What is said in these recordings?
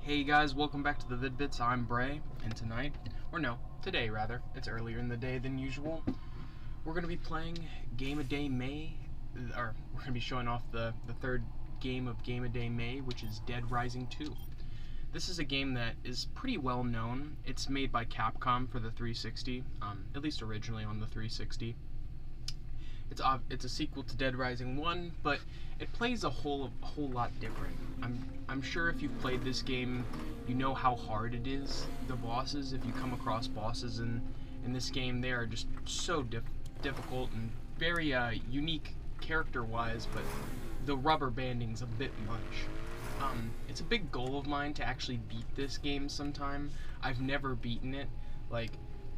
Hey guys, welcome back to the Vid-Bits. I'm Bray, and today rather, it's earlier in the day than usual, we're going to be playing Game of Day May, or we're going to be showing off the third game of Game of Day May, which is Deadrising 2. This is a game that is pretty well known. It's made by Capcom for the 360, at least originally on the 360. It's a sequel to Deadrising 1, but it plays a whole lot different. I'm sure if you've played this game, you know how hard it is. The bosses, if you come across bosses in this game, they are just so difficult and very unique character-wise, but the rubber banding's a bit much. It's a big goal of mine to actually beat this game sometime. I've never beaten it. Like,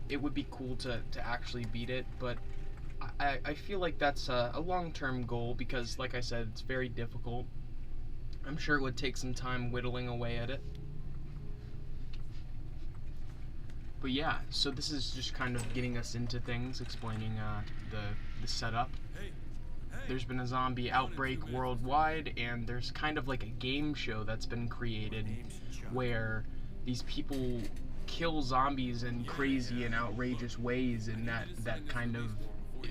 it would be cool to actually beat it, but I feel like that's a long-term goal because, like I said, it's very difficult. I'm sure it would take some time whittling away at it. But yeah, so this is just kind of getting us into things, explaining the setup. There's been a zombie outbreak worldwide, and there's kind of like a game show that's been created where these people kill zombies in crazy and outrageous ways, and that kind of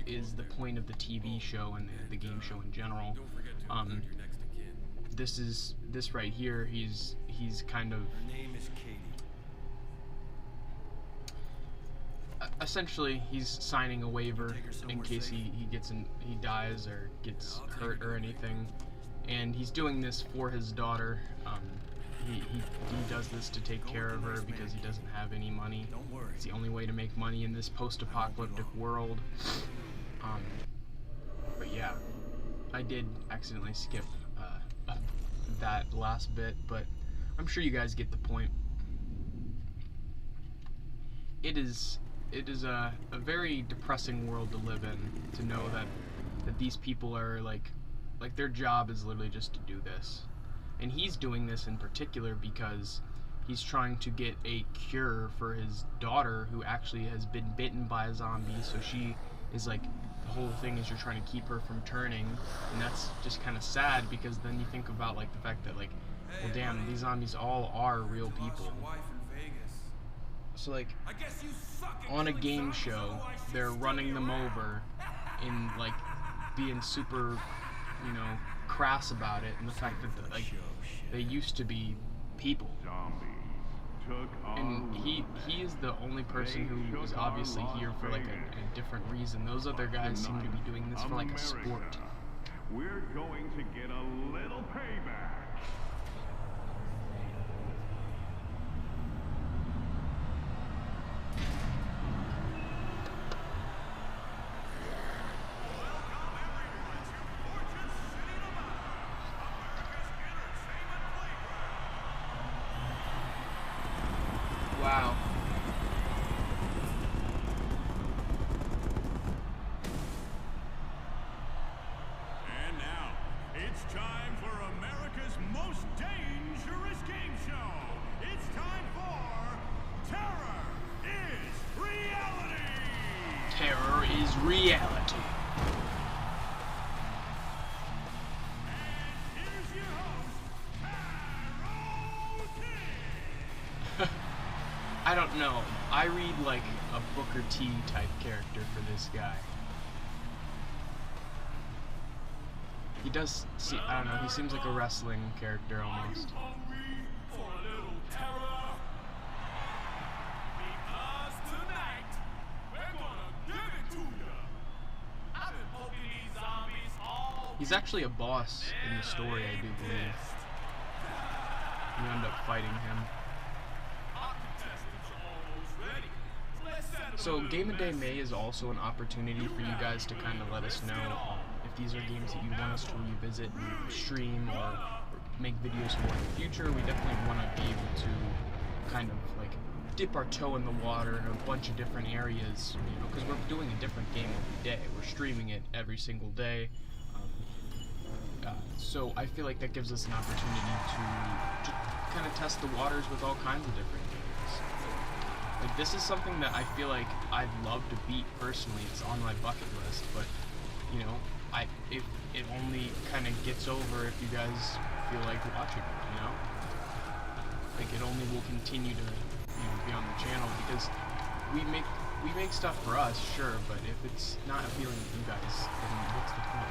is the point of the TV show and the game show in general. This right here, he's kind of essentially he's signing a waiver in case he dies or gets hurt or anything, and he's doing this for his daughter. He does this to take care of her because he doesn't have any money. It's the only way to make money in this post-apocalyptic world. But yeah, I did accidentally skip that last bit, but I'm sure you guys get the point. It is a very depressing world to live in, to know that these people are like their job is literally just to do this. And he's doing this in particular because he's trying to get a cure for his daughter, who actually has been bitten by a zombie. So she is like, the whole thing is you're trying to keep her from turning, and that's just kind of sad because then you think about like the fact that like, well damn, these zombies all are real people. So like, on a game show, they're running them over and like being super, you know, crass about it, and the fact that they used to be people. And he is the only person who is obviously here for like a different reason. Those other guys seem to be doing this for like a sport. We're going to get a little payback. Wow. And now, it's time for America's most dangerous game show. It's time for Terror is Reality! Terror is reality. And here's your host, Katey! I don't know. I read like a Booker T type character for this guy. He does see, I don't know, he seems like a wrestling character almost. Are you hungry for a little terror? Because tonight, we're gonna give it to you. I've been poking these zombies all He's actually a boss in the story, I do believe. You end up fighting him. So Game of Day May is also an opportunity for you guys to kind of let us know if these are games that you want us to revisit and stream or make videos for in the future. We definitely want to be able to kind of like dip our toe in the water in a bunch of different areas, you know, because we're doing a different game every day. We're streaming it every single day. So I feel like that gives us an opportunity to kind of test the waters with all kinds of different games. Like, this is something that I feel like I'd love to beat personally. It's on my bucket list, but, you know, if it only kind of gets over if you guys feel like watching it, you know? like it only will continue to, you know, be on the channel because we make stuff for us, sure, but if it's not appealing to you guys, then what's the point?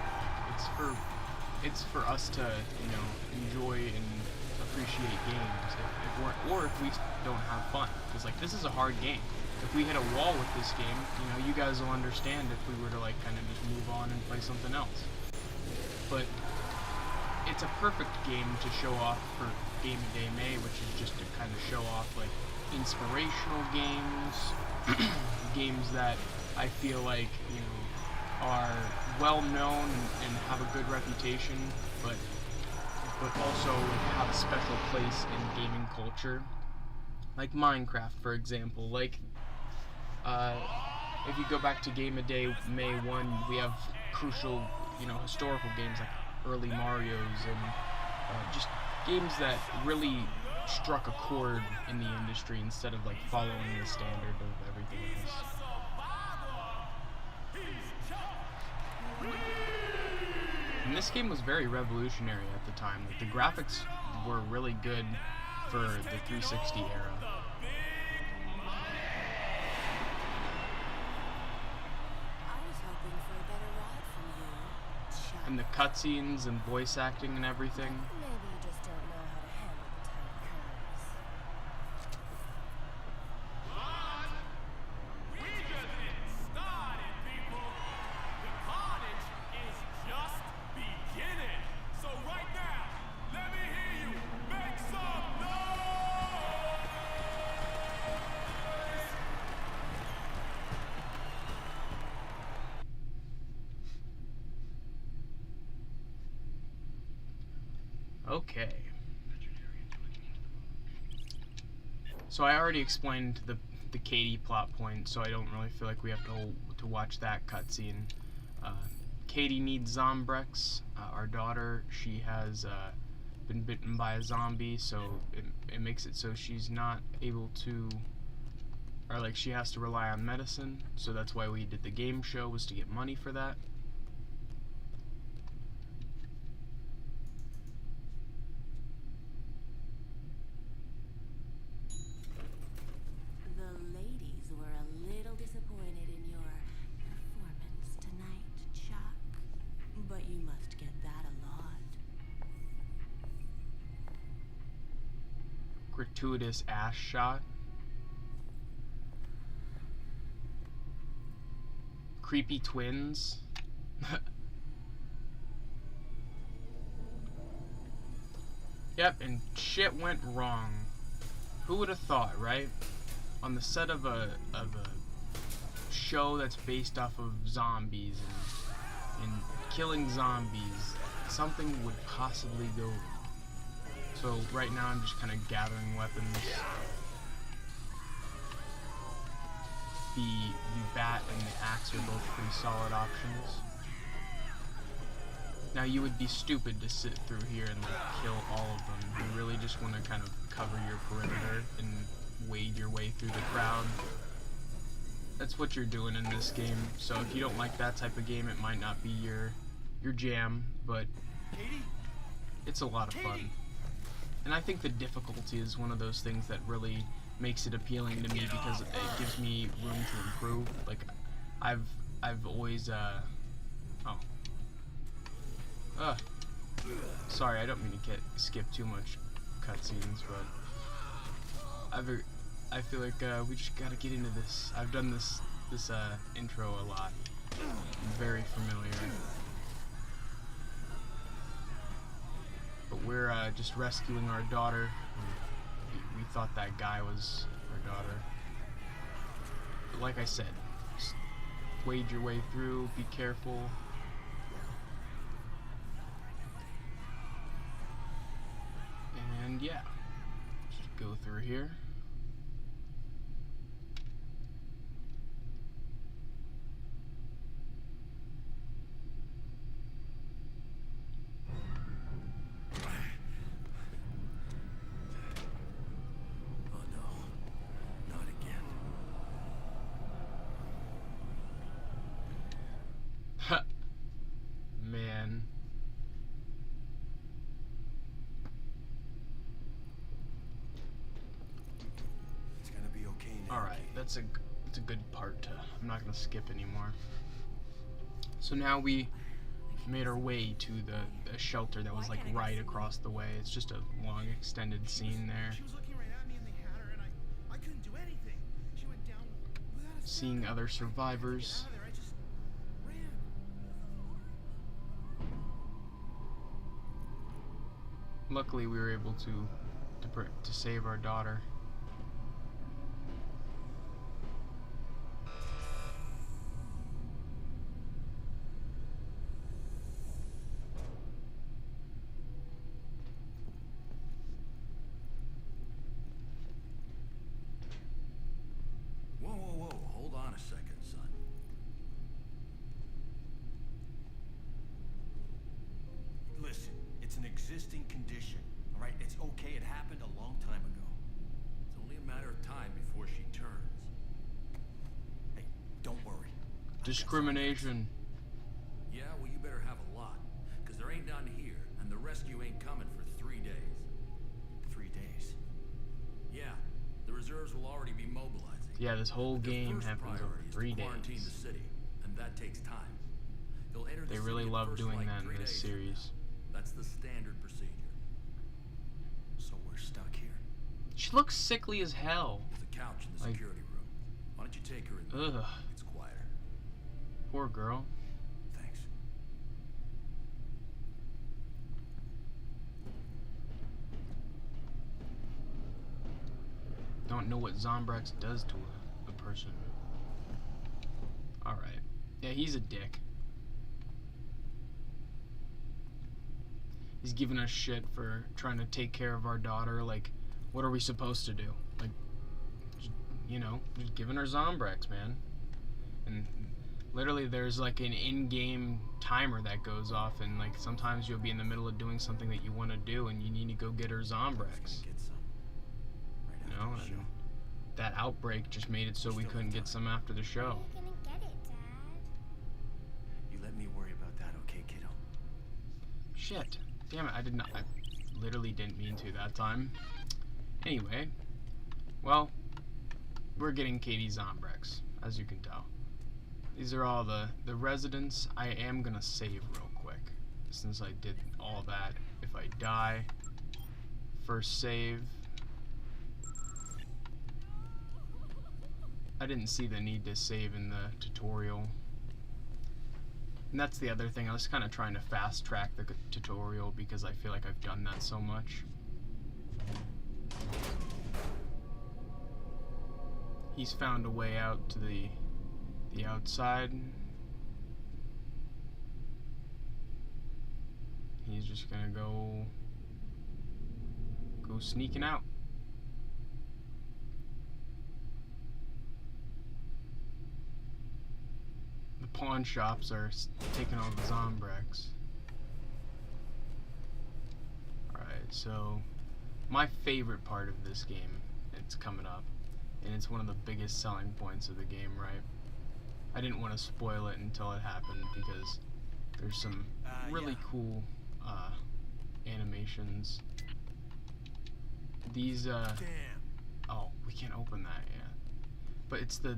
It's for us to, you know, enjoy and appreciate games, or if we don't have fun, because like this is a hard game. If we hit a wall with this game, you know, you guys will understand if we were to like kind of just move on and play something else. But it's a perfect game to show off for Game of Day May, which is just to kind of show off like inspirational games, games that I feel like, you know, are well known and have a good reputation, but also have a special place in gaming culture. Like Minecraft, for example. Like, if you go back to Game of Day May 1, we have crucial, you know, historical games like early Marios and just games that really struck a chord in the industry instead of like following the standard of everything else. And this game was very revolutionary at the time. Like, the graphics were really good for the 360 era. And the cutscenes and voice acting and everything. Maybe you just don't know how to handle the tight curves. We just getting started, people. The carnage is just beginning. So right now, let me hear you make some noise. Okay. So I already explained the Katey plot point, so I don't really feel like we have to watch that cutscene. Katey needs Zombrex. Our daughter, she has been bitten by a zombie, so it makes it so she's not able to, or like she has to rely on medicine. So that's why we did the game show, was to get money for that. The ladies were a little disappointed in your performance tonight, Chuck. But you must get that a lot. Gratuitous ass shot. Creepy twins. Yep, and shit went wrong. Who would have thought, right? On the set of a show that's based off of zombies and killing zombies, something would possibly go. So right now I'm just kind of gathering weapons. The bat and the axe are both pretty solid options. Now you would be stupid to sit through here and like kill all of them. You really just want to kind of cover your perimeter and wade your way through the crowd. That's what you're doing in this game. So if you don't like that type of game, it might not be your jam, but it's a lot of fun. And I think the difficulty is one of those things that really makes it appealing to me because it gives me room to improve. Like, I've always sorry, I don't mean to skip too much cutscenes, but I feel like we just gotta get into this. I've done this intro a lot. I'm very familiar. But we're just rescuing our daughter. We thought that guy was our daughter. But like I said, just wade your way through, be careful. And yeah, just go through here. Man. that's a good part to. I'm not gonna skip anymore. So now we made our way to the shelter that was like right across the way. It's just a long extended scene there. She was looking right at me and they had her, and I couldn't do anything. She went down without a Seeing sound. other survivors. I couldn't get out of there. I just ran. Luckily, we were able to save our daughter. Whoa, hold on a second, son. Listen, it's an existing condition, all right? It's okay, it happened a long time ago. It's only a matter of time before she turns. Hey, don't worry. Discrimination. Yeah, well, you better have a lot, because there ain't none here, and the rescue ain't coming for 3 days. 3 days? Yeah, the reserves will already be mobilizing. Yeah, this whole game happens over 3 Quarantine the days. city, and that takes time. They'll enter They the really city at love first doing light that in 3 this days from series. now. That's the standard procedure. So we're stuck here. She looks sickly as hell. There's a couch in the Like- security room. Why don't you take her in there? Ugh, It's quieter. poor girl. Thanks. Don't know what Zombrex does to a person. Alright. Yeah, he's a dick. He's giving us shit for trying to take care of our daughter. Like, what are we supposed to do? Like, you know, just giving her Zombrex, man. And literally there's like an in-game timer that goes off, and like sometimes you'll be in the middle of doing something that you want to do and you need to go get her Zombrex. Get some. Right You after know, the show. and that outbreak just made it so we couldn't get some after the show. You're gonna get it, Dad. You let me worry about that, okay, kiddo? Shit. Damn it, I literally didn't mean to that time. Anyway, well, we're getting Katey Zombrex, as you can tell. These are all the residents. I am gonna save real quick, since I did all that. If I die, first save. I didn't see the need to save in the tutorial. And that's the other thing, I was kind of trying to fast track the tutorial because I feel like I've done that so much. He's found a way out to the outside. He's just gonna go sneaking out. The pawn shops are taking all the Zombrex. Alright, so my favorite part of this game, it's coming up, and it's one of the biggest selling points of the game, right? I didn't want to spoil it until it happened because there's some really cool animations. These Damn. oh, we can't open that yet. But it's the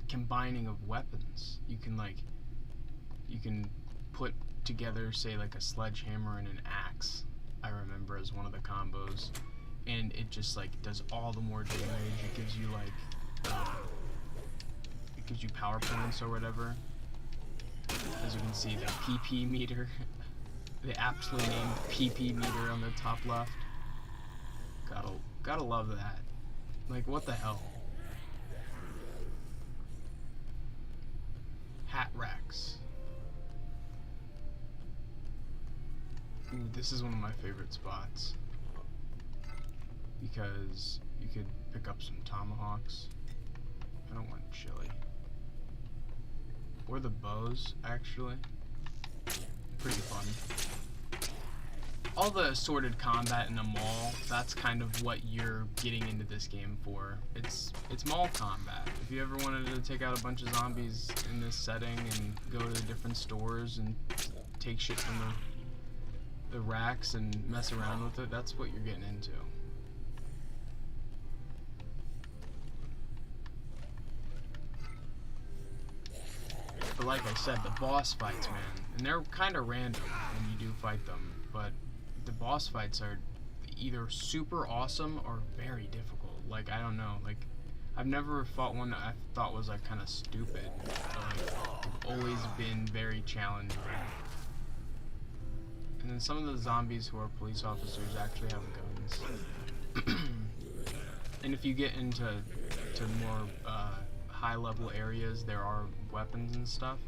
combining of weapons. You can put together, say, like a sledgehammer and an axe, I remember, as one of the combos, and it just like does all the more damage. It gives you like it gives you power points or whatever. As you can see, the PP meter, the aptly named PP meter on the top left. Gotta love that. Like, what the hell? Hat racks. Ooh, this is one of my favorite spots because you could pick up some tomahawks. I don't want chili. Or the bows, actually. Pretty fun. All the assorted combat in a mall, that's kind of what you're getting into this game for. It's mall combat. If you ever wanted to take out a bunch of zombies in this setting and go to the different stores and take shit from the racks and mess around with it, that's what you're getting into. But like I said, the boss fights, man, and they're kind of random when you do fight them, but the boss fights are either super awesome or very difficult. Like, I don't know, like, I've never fought one that I thought was like kind of stupid, but like, they've always been very challenging. And then some of the zombies who are police officers actually have guns. And if you get into more high-level areas, there are weapons and stuff.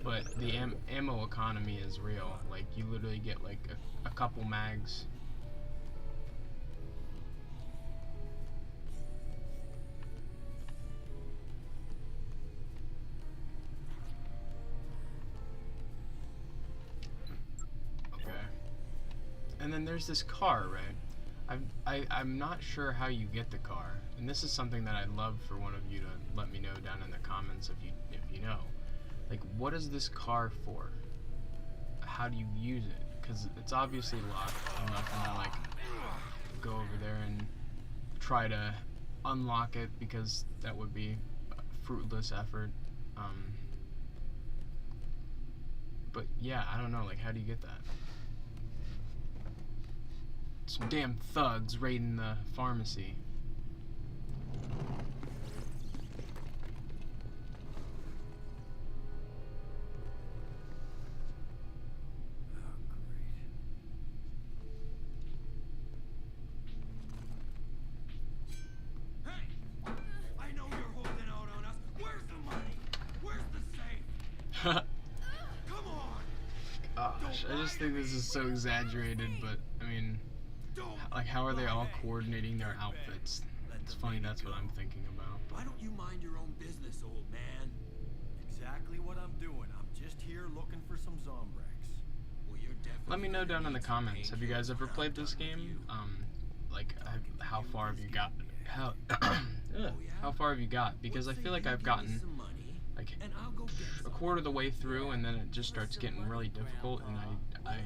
But the ammo economy is real. Like, you literally get like a couple mags. And then there's this car, right? I'm not sure how you get the car, and this is something that I'd love for one of you to let me know down in the comments if you know. Like, what is this car for? How do you use it? Because it's obviously locked. I'm not gonna like go over there and try to unlock it because that would be a fruitless effort. But yeah, I don't know. Like, how do you get that? Some damn thugs raiding the pharmacy. Hey! I know you're holding out on us. Where's the money? Where's the safe? Come on! Gosh, I just think this is so exaggerated, but I mean, like, how are they all coordinating their outfits? It's funny, that's what I'm thinking about. Why don't you mind your own business, old man? Exactly what I'm doing. I'm just here looking for some Zombrex. Well, you're definitely Let me know down in the comments. Have you guys ever played this game? Like, how far have you got? How far have you got? Because I feel like I've gotten like a quarter of the way through, and then it just starts getting really difficult, and I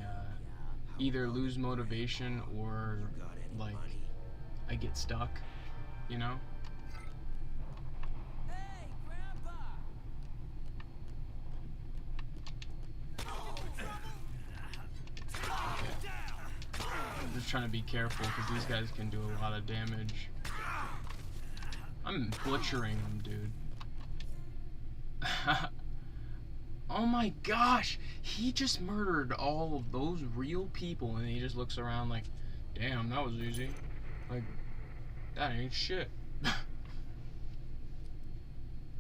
either lose motivation or like I get stuck, you know? Hey, Grandpa! I'm just trying to be careful because these guys can do a lot of damage. I'm butchering them, dude. Oh my gosh! He just murdered all of those real people, and he just looks around like, damn, that was easy. Like, that ain't shit.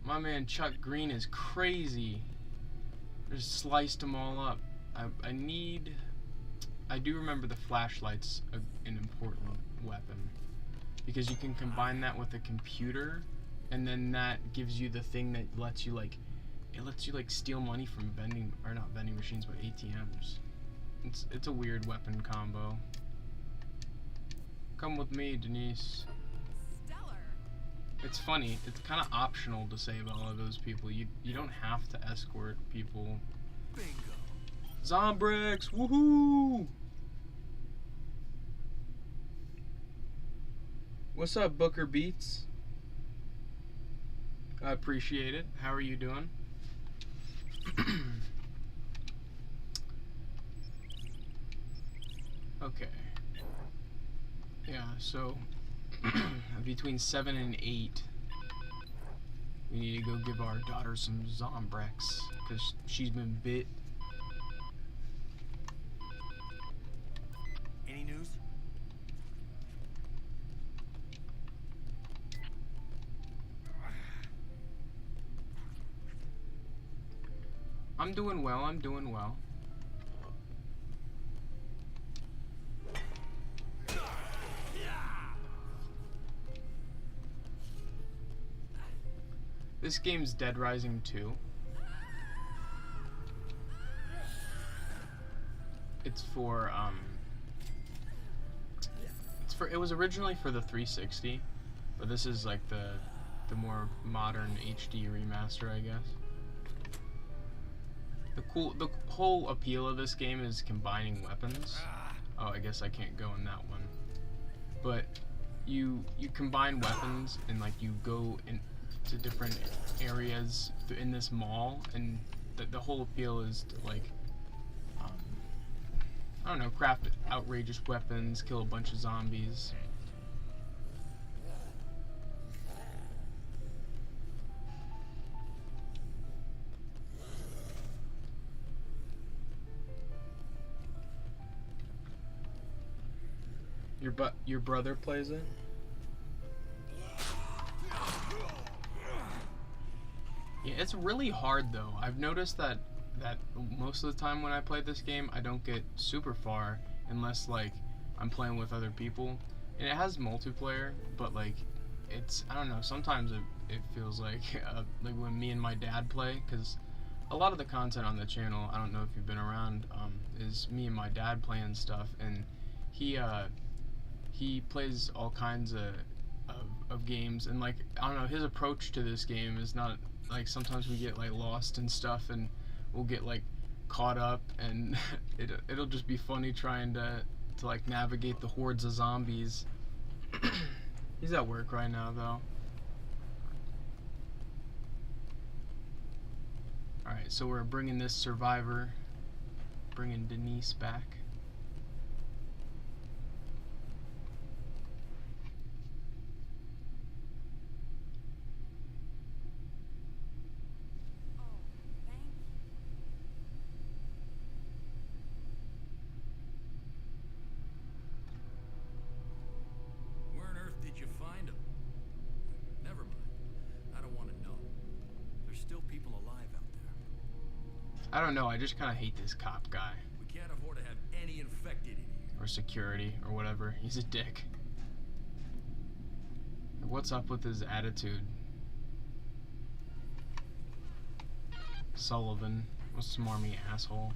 My man Chuck Greene is crazy. Just sliced them all up. I do remember the flashlight's an important weapon, because you can combine that with a computer, and then that gives you the thing that lets you like, it lets you like steal money from not vending machines, but ATMs. It's a weird weapon combo. Come with me, Denise. Stellar. It's funny. It's kind of optional to save all of those people. You don't have to escort people. bingo. Zombrex, woohoo! What's up, Booker Beats? I appreciate it. How are you doing? Okay. Yeah, so between 7 and 8, we need to go give our daughter some Zombrex because she's been bit. Any news? I'm doing well, I'm doing well. This game's Deadrising 2. It's for, it was originally for the 360, but this is like the more modern HD remaster, I guess. The whole appeal of this game is combining weapons. Oh, I guess I can't go in that one. But you combine weapons and like you go in to different areas in this mall, and the whole appeal is to, like, I don't know, craft outrageous weapons, kill a bunch of zombies. Your brother plays it? Yeah, it's really hard though. I've noticed that most of the time when I play this game, I don't get super far unless like I'm playing with other people. And it has multiplayer, but like it's, I don't know, sometimes it feels like when me and my dad play, because a lot of the content on the channel, I don't know if you've been around, is me and my dad playing stuff, and he plays all kinds of games, and like, I don't know, his approach to this game is not like, sometimes we get like lost and stuff, and we'll get like caught up, and it'll just be funny trying to like navigate the hordes of zombies. He's at work right now though. Alright, so we're bringing this survivor, bringing Denise back. I don't know, I just kind of hate this cop guy. We can't afford to have any infected in here. Or security, or whatever. He's a dick. What's up with his attitude? Sullivan, a smarmy asshole.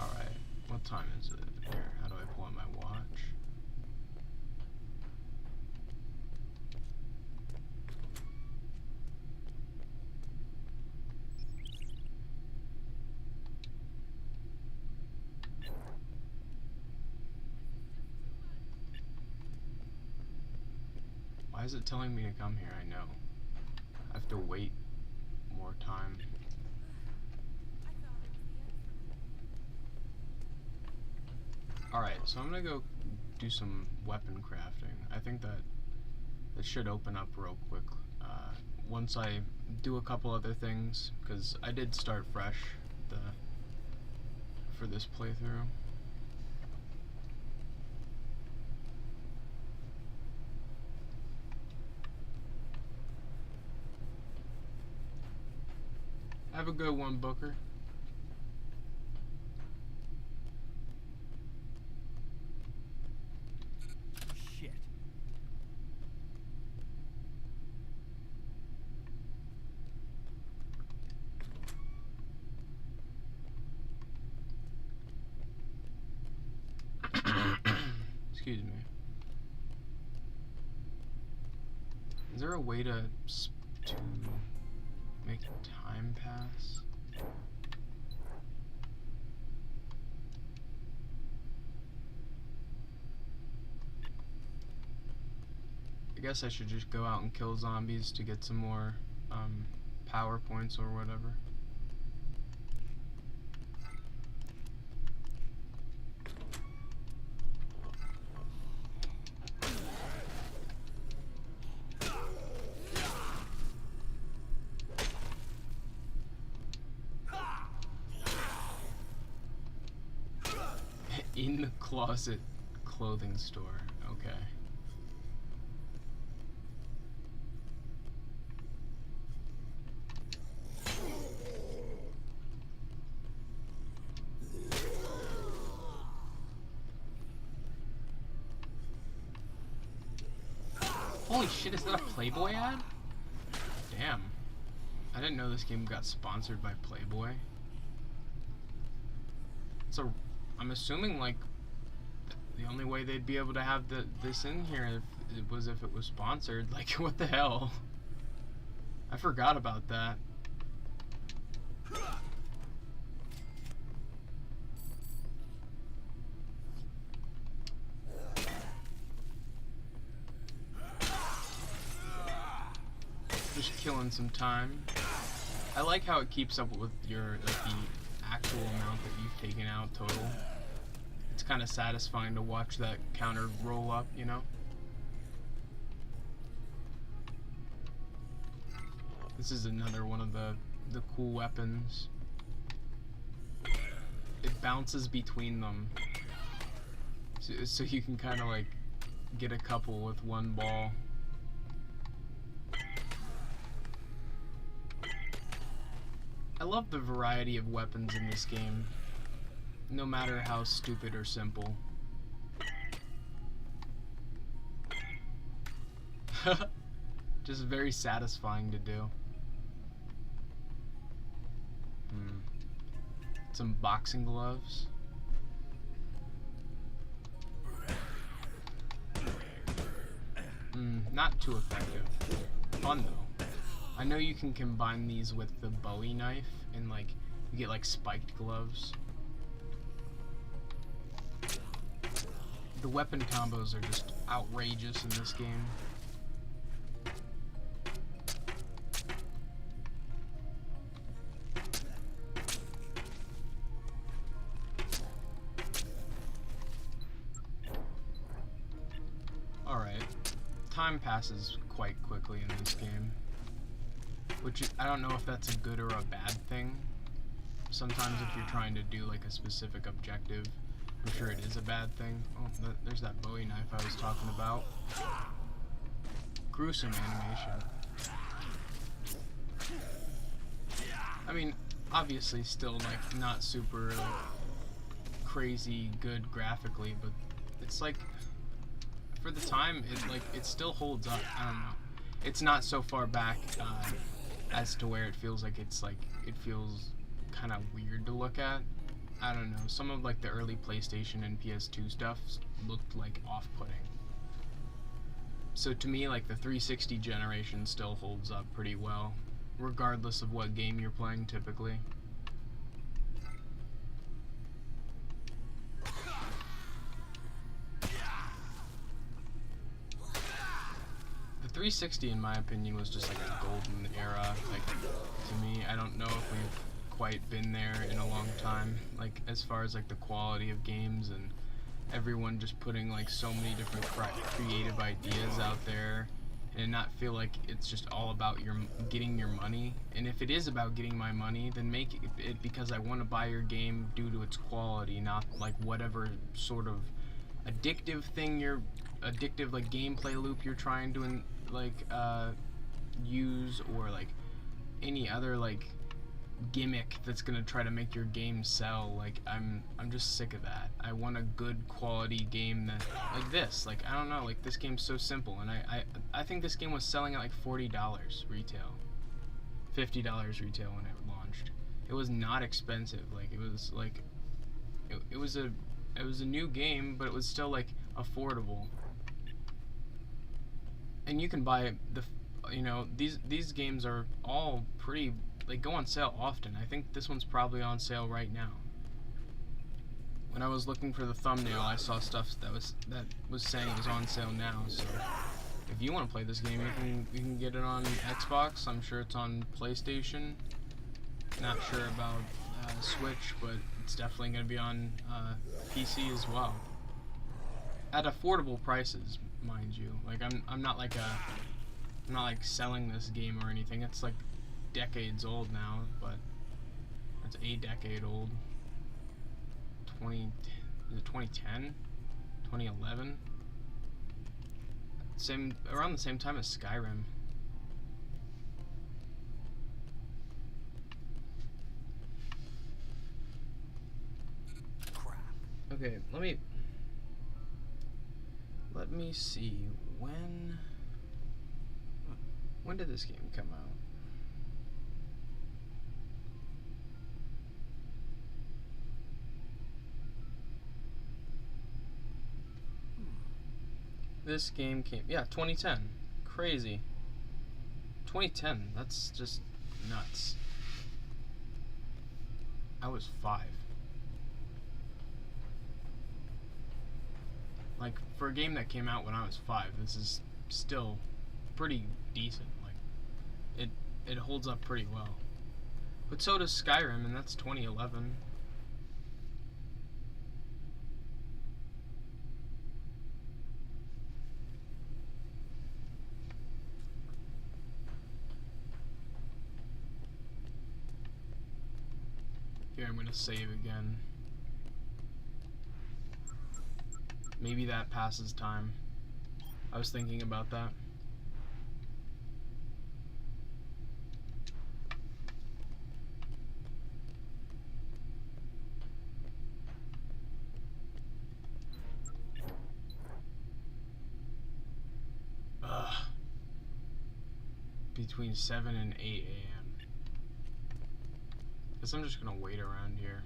Alright, what time is it? Here, how do I pull out my watch? Why is it telling me to come here? I know. I have to wait more time. Alright, so I'm gonna go do some weapon crafting. I think that should open up real quick once I do a couple other things, because I did start fresh for this playthrough. Have a good one, Booker. Shit. Excuse me. Is there a way to make time pass? I guess I should just go out and kill zombies to get some more power points or whatever. In the closet clothing store. Okay. Holy shit, is that a Playboy ad? Damn. I didn't know this game got sponsored by Playboy. I'm assuming, like, the only way they'd be able to have this in here was if it was sponsored. Like, what the hell? I forgot about that. Just killing some time. I like how it keeps up with your, like, the actual amount that you've taken out total. It's kind of satisfying to watch that counter roll up, you know? This is another one of the cool weapons. It bounces between them. So you can kind of like get a couple with one ball. I love the variety of weapons in this game, no matter how stupid or simple. Just very satisfying to do. Some boxing gloves. Not too effective. Fun though. I know you can combine these with the Bowie knife and like you get like spiked gloves. The weapon combos are just outrageous in this game. Alright. Time passes quite quickly in this game. Which I don't know if that's a good or a bad thing. Sometimes if you're trying to do like a specific objective, I'm sure it is a bad thing. Oh, there's that Bowie knife I was talking about. Gruesome animation. I mean, obviously still like not super like crazy good graphically, but it's like for the time it still holds up. I don't know. It's not so far back as to where it feels like it feels kind of weird to look at. I don't know. Some of like the early PlayStation and PS2 stuff looked like off-putting. So to me, like the 360 generation still holds up pretty well, regardless of what game you're playing typically. The 360, in my opinion, was just like a golden era. Like to me, I don't know if we've quite been there in a long time, like as far as like the quality of games and everyone just putting like so many different creative ideas out there and not feel like it's just all about getting your money. And if it is about getting my money, then make it because I want to buy your game due to its quality, not like whatever sort of addictive like gameplay loop you're trying to use, or like any other like gimmick that's gonna try to make your game sell. Like I'm just sick of that. I want a good quality game that like this. Like I don't know, like this game's so simple, and I think this game was selling at like $40 retail, $50 retail when it launched. It was not expensive. Like it was like it was a new game, but it was still like affordable. And you can buy these games are all pretty. They go on sale often. I think this one's probably on sale right now. When I was looking for the thumbnail, I saw stuff that was saying it was on sale now. So if you want to play this game, you can get it on Xbox. I'm sure it's on PlayStation. Not sure about Switch, but it's definitely going to be on PC as well. At affordable prices, mind you. Like I'm not like selling this game or anything. It's like decades old now, but it's a decade old. 2010, 2011, around the same time as Skyrim. Crap. Okay, let me see when did this game come out? This game came, 2010. Crazy. 2010, that's just nuts. I was 5. Like, for a game that came out when I was 5, this is still pretty decent. Like, it holds up pretty well. But so does Skyrim, and that's 2011. Here, I'm gonna save again. Maybe that passes time. I was thinking about that. Between 7 and 8 a.m. Guess I'm just gonna wait around here.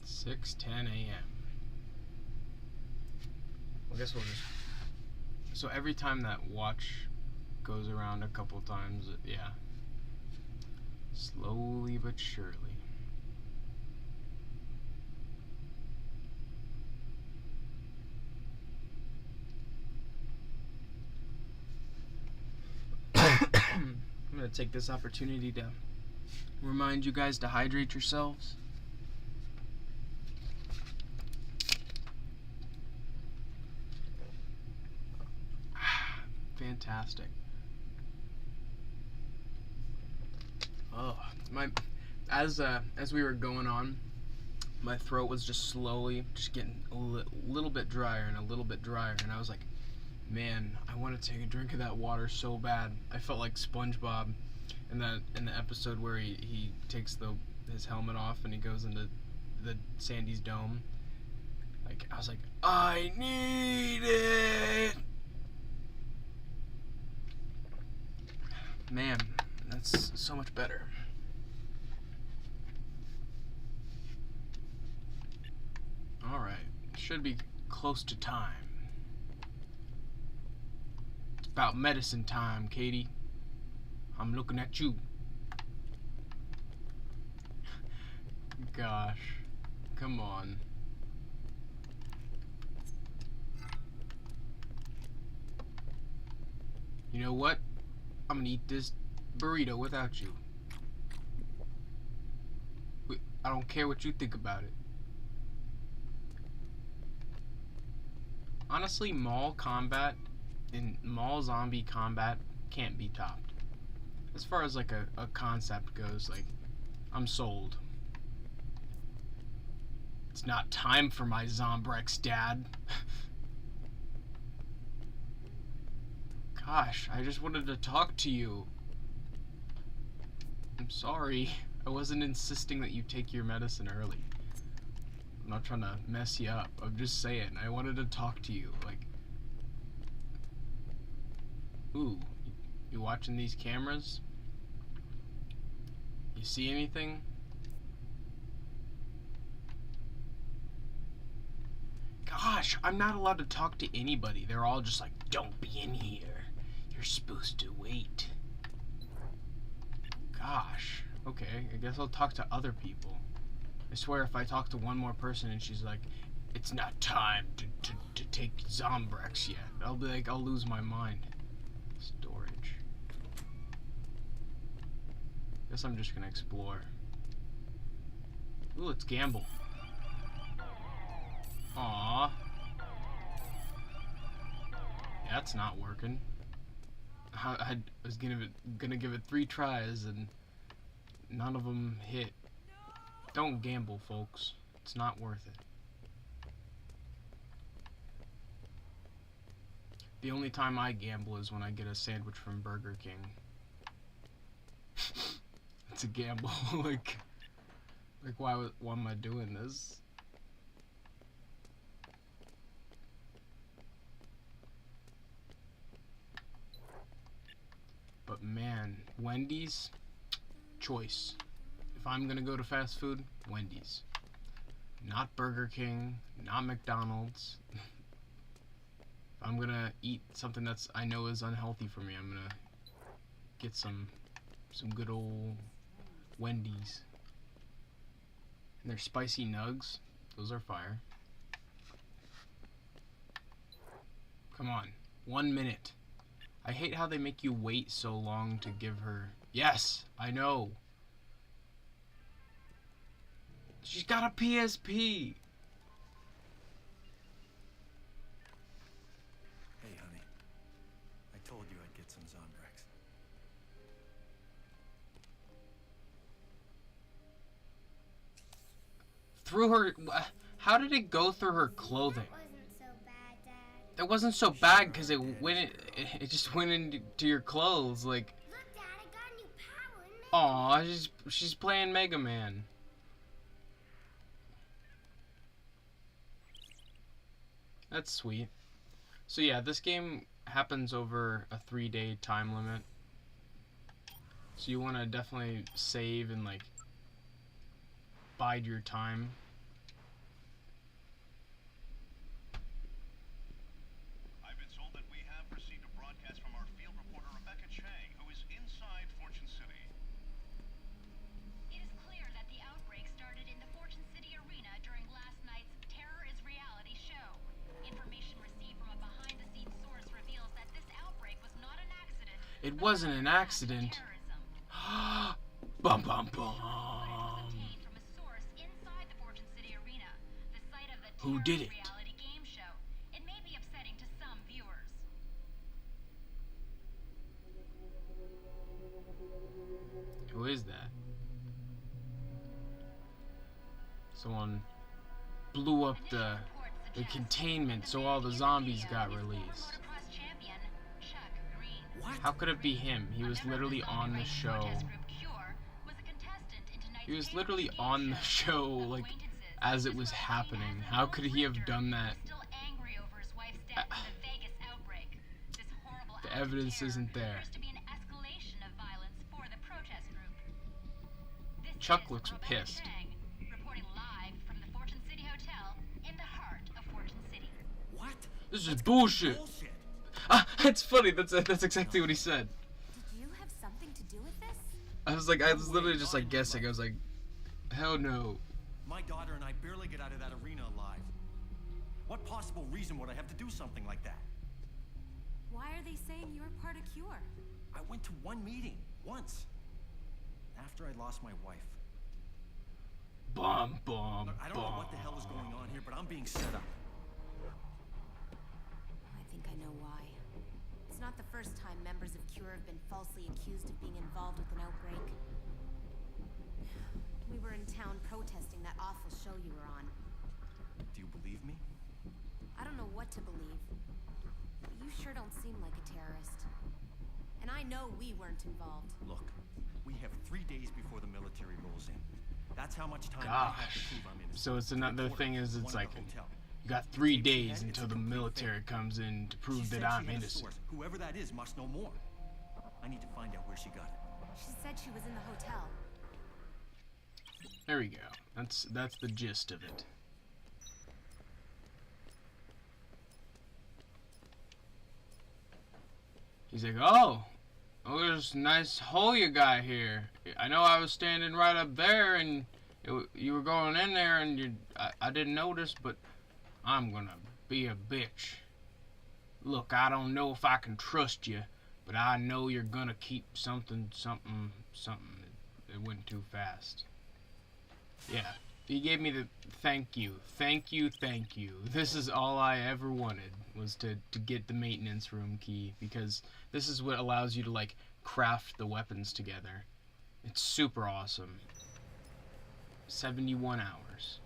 It's 6:10 a.m. I guess we'll just. So every time that watch goes around a couple times, yeah. Slowly but surely. I'm gonna take this opportunity to remind you guys to hydrate yourselves. Fantastic. Oh, as we were going on, my throat was just slowly just getting a little bit drier and a little bit drier, and I was like, man, I want to take a drink of that water so bad. I felt like SpongeBob in the episode where he takes his helmet off and he goes into the Sandy's dome. Like, I was like, I need it. Man, that's so much better. Alright, should be close to time. It's about medicine time, Katey. I'm looking at you. Gosh, come on. You know what? I'm gonna eat this burrito without you. I don't care what you think about it. Honestly, mall combat and mall zombie combat can't be topped. As far as like a concept goes, like, I'm sold. It's not time for my Zombrex, Dad. Gosh, I just wanted to talk to you. I'm sorry. I wasn't insisting that you take your medicine early. I'm not trying to mess you up. I'm just saying, I wanted to talk to you. Like, ooh, you watching these cameras? You see anything? Gosh, I'm not allowed to talk to anybody. They're all just like, don't be in here. You're supposed to wait. Gosh. Okay, I guess I'll talk to other people. I swear if I talk to one more person and she's like, it's not time to take Zombrex yet, I'll be like, I'll lose my mind. Storage. Guess I'm just gonna explore. Ooh, let's gamble. Aww. That's not working. I was gonna give it 3 tries and none of them hit. Don't gamble, folks. It's not worth it. The only time I gamble is when I get a sandwich from Burger King. It's a gamble. like why am I doing this? But man, Wendy's, choice. If I'm gonna go to fast food, Wendy's. Not Burger King, not McDonald's. If I'm gonna eat something that's I know is unhealthy for me, I'm gonna get some good old Wendy's. And their spicy nugs, those are fire. Come on, 1 minute. I hate how they make you wait so long to give her... Yes, I know. She's got a PSP. Hey, honey. I told you I'd get some Zombrex. Through her... How did it go through her clothing? It wasn't so bad because it just went into your clothes. Like, Look, Dad, I got a new power in Mega. aw, she's playing Mega Man. That's sweet. So yeah, this game happens over a 3-day time limit. So you want to definitely save and like bide your time. I've been told that we have received a broadcast from our field reporter Rebecca Chang, who is inside Fortune City. It is clear that the outbreak started in the Fortune City arena during last night's Terror is Reality show. Information received from a behind-the-scenes source reveals that this outbreak was not an accident. It wasn't an accident. Terrorism. Bum bum Was bum. obtained from a source inside the Fortune City arena, the site of the Who Terror did is it? Reality game show. It may be upsetting to some viewers. Who is that? Someone blew up the containment so all the zombies got released. Motocross champion Chuck Greene. What? How could it be him? He was literally on the show. He was literally on the show, like, as it was happening. How could he have done that? The evidence isn't there. Chuck looks pissed. Reporting live from the Fortune City Hotel in the heart of Fortune City. What? This is bullshit. Bullshit. Ah, it's funny. That's exactly what he said. Did you have something to do with this? I was literally just like guessing. I was like, hell no. My daughter and I barely get out of that arena alive. What possible reason would I have to do something like that? Why are they saying you're part of Cure? I went to one meeting, once. After I lost my wife. Bum bum Look, I don't know what the hell is going on here, but I'm being set up. I think I know why. It's not the first time members of Cure have been falsely accused of being involved with an outbreak. We were in town protesting that awful show you were on. Do you believe me? I don't know what to believe. But you sure don't seem like a terrorist. And I know we weren't involved. Look, we have 3 days before the military rolls in. That's how much time I have to Gosh. prove I'm innocent. So it's another thing is it's like hotel. you got 3 days until the military comes in to She prove said that I'm she had a innocent. source. Whoever that is must know more. I need to find out where she got it. She said she was in the hotel. There we go. That's the gist of it. He's like, oh, there's a nice hole you got here. I know I was standing right up there, and you were going in there, and I didn't notice, but I'm gonna be a bitch. Look, I don't know if I can trust you, but I know you're gonna keep something. It went too fast. Yeah, he gave me the thank you. This is all I ever wanted, was to get the maintenance room key, because this is what allows you to like craft the weapons together. It's super awesome. 71 hours.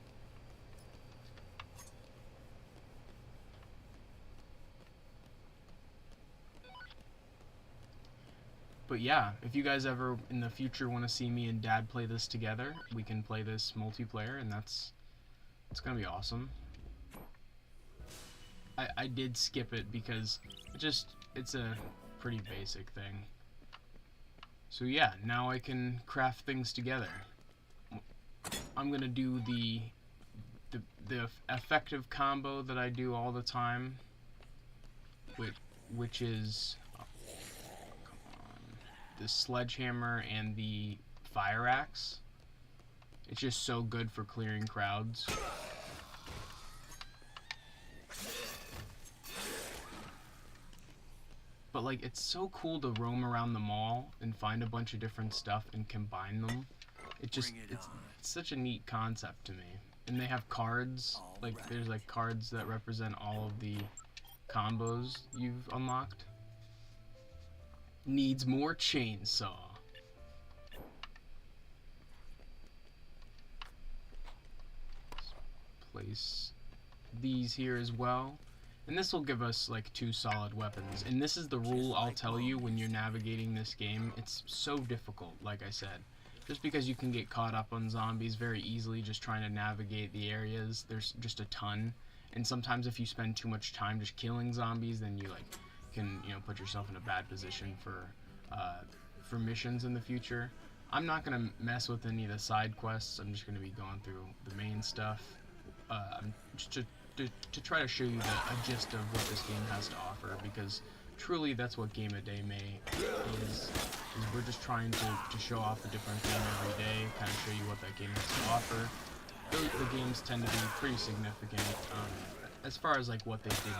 But yeah, if you guys ever in the future want to see me and Dad play this together, we can play this multiplayer, and it's gonna be awesome. I did skip it because it's a pretty basic thing. So yeah, now I can craft things together. I'm gonna do the effective combo that I do all the time, which is the sledgehammer and the fire axe. It's just so good for clearing crowds. But like, it's so cool to roam around the mall and find a bunch of different stuff and combine them. It's such a neat concept to me. And they have cards, like there's like cards that represent all of the combos you've unlocked. Needs more chainsaw. Let's place these here as well. And this will give us like 2 solid weapons. And this is the rule I'll tell you when you're navigating this game. It's so difficult, like I said. Just because you can get caught up on zombies very easily just trying to navigate the areas. There's just a ton. And sometimes if you spend too much time just killing zombies, then you like can, you know, put yourself in a bad position for missions in the future. I'm not gonna mess with any of the side quests. I'm just gonna be going through the main stuff. Just to try to show you a gist of what this game has to offer, because truly that's what Game a Day May is we're just trying to show off a different game every day, kind of show you what that game has to offer. The games tend to be pretty significant as far as like what they did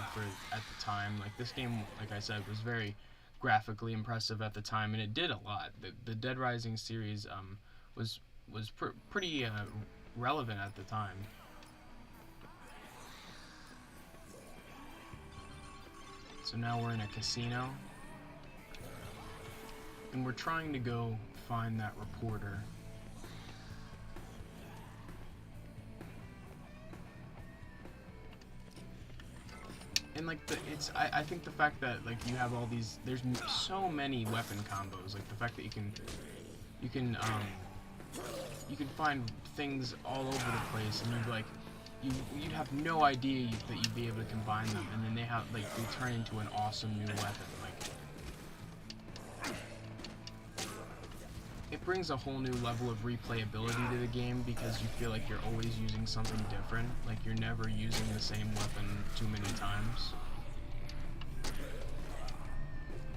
at the time. Like this game, like I said, was very graphically impressive at the time, and it did a lot. The Deadrising series was pretty relevant at the time. So now we're in a casino, and we're trying to go find that reporter. And like I think the fact that like you have all these, there's so many weapon combos. Like the fact that you can find things all over the place, and you'd like you'd have no idea that you'd be able to combine them, and then they turn into an awesome new weapon. Like it brings a whole new level of replayability to the game, because you feel like you're always using something different. Like you're never using the same weapon too many times.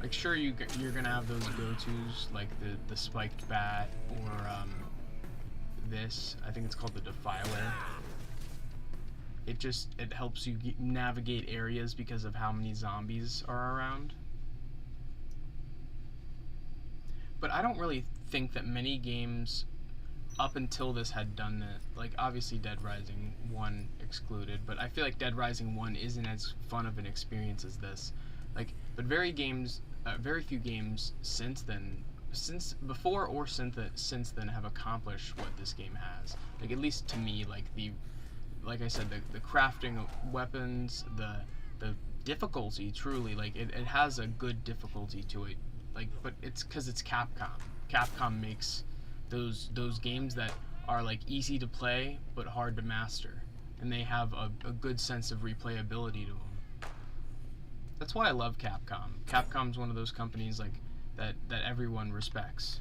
Like sure, you're gonna have those go-tos like the spiked bat, or this, I think it's called the Defiler. It helps you navigate areas because of how many zombies are around. But I don't really think that many games up until this had done that. Like obviously Deadrising 1 excluded, but I feel like Deadrising 1 isn't as fun of an experience as this. Like, but very few games since then, before or since then, have accomplished what this game has. Like at least to me, like I said, the crafting of weapons, the difficulty, truly, like it has a good difficulty to it. Like, but it's because it's Capcom. Capcom makes those games that are like easy to play but hard to master, and they have a good sense of replayability to them. That's why I love Capcom. Capcom's one of those companies like that everyone respects.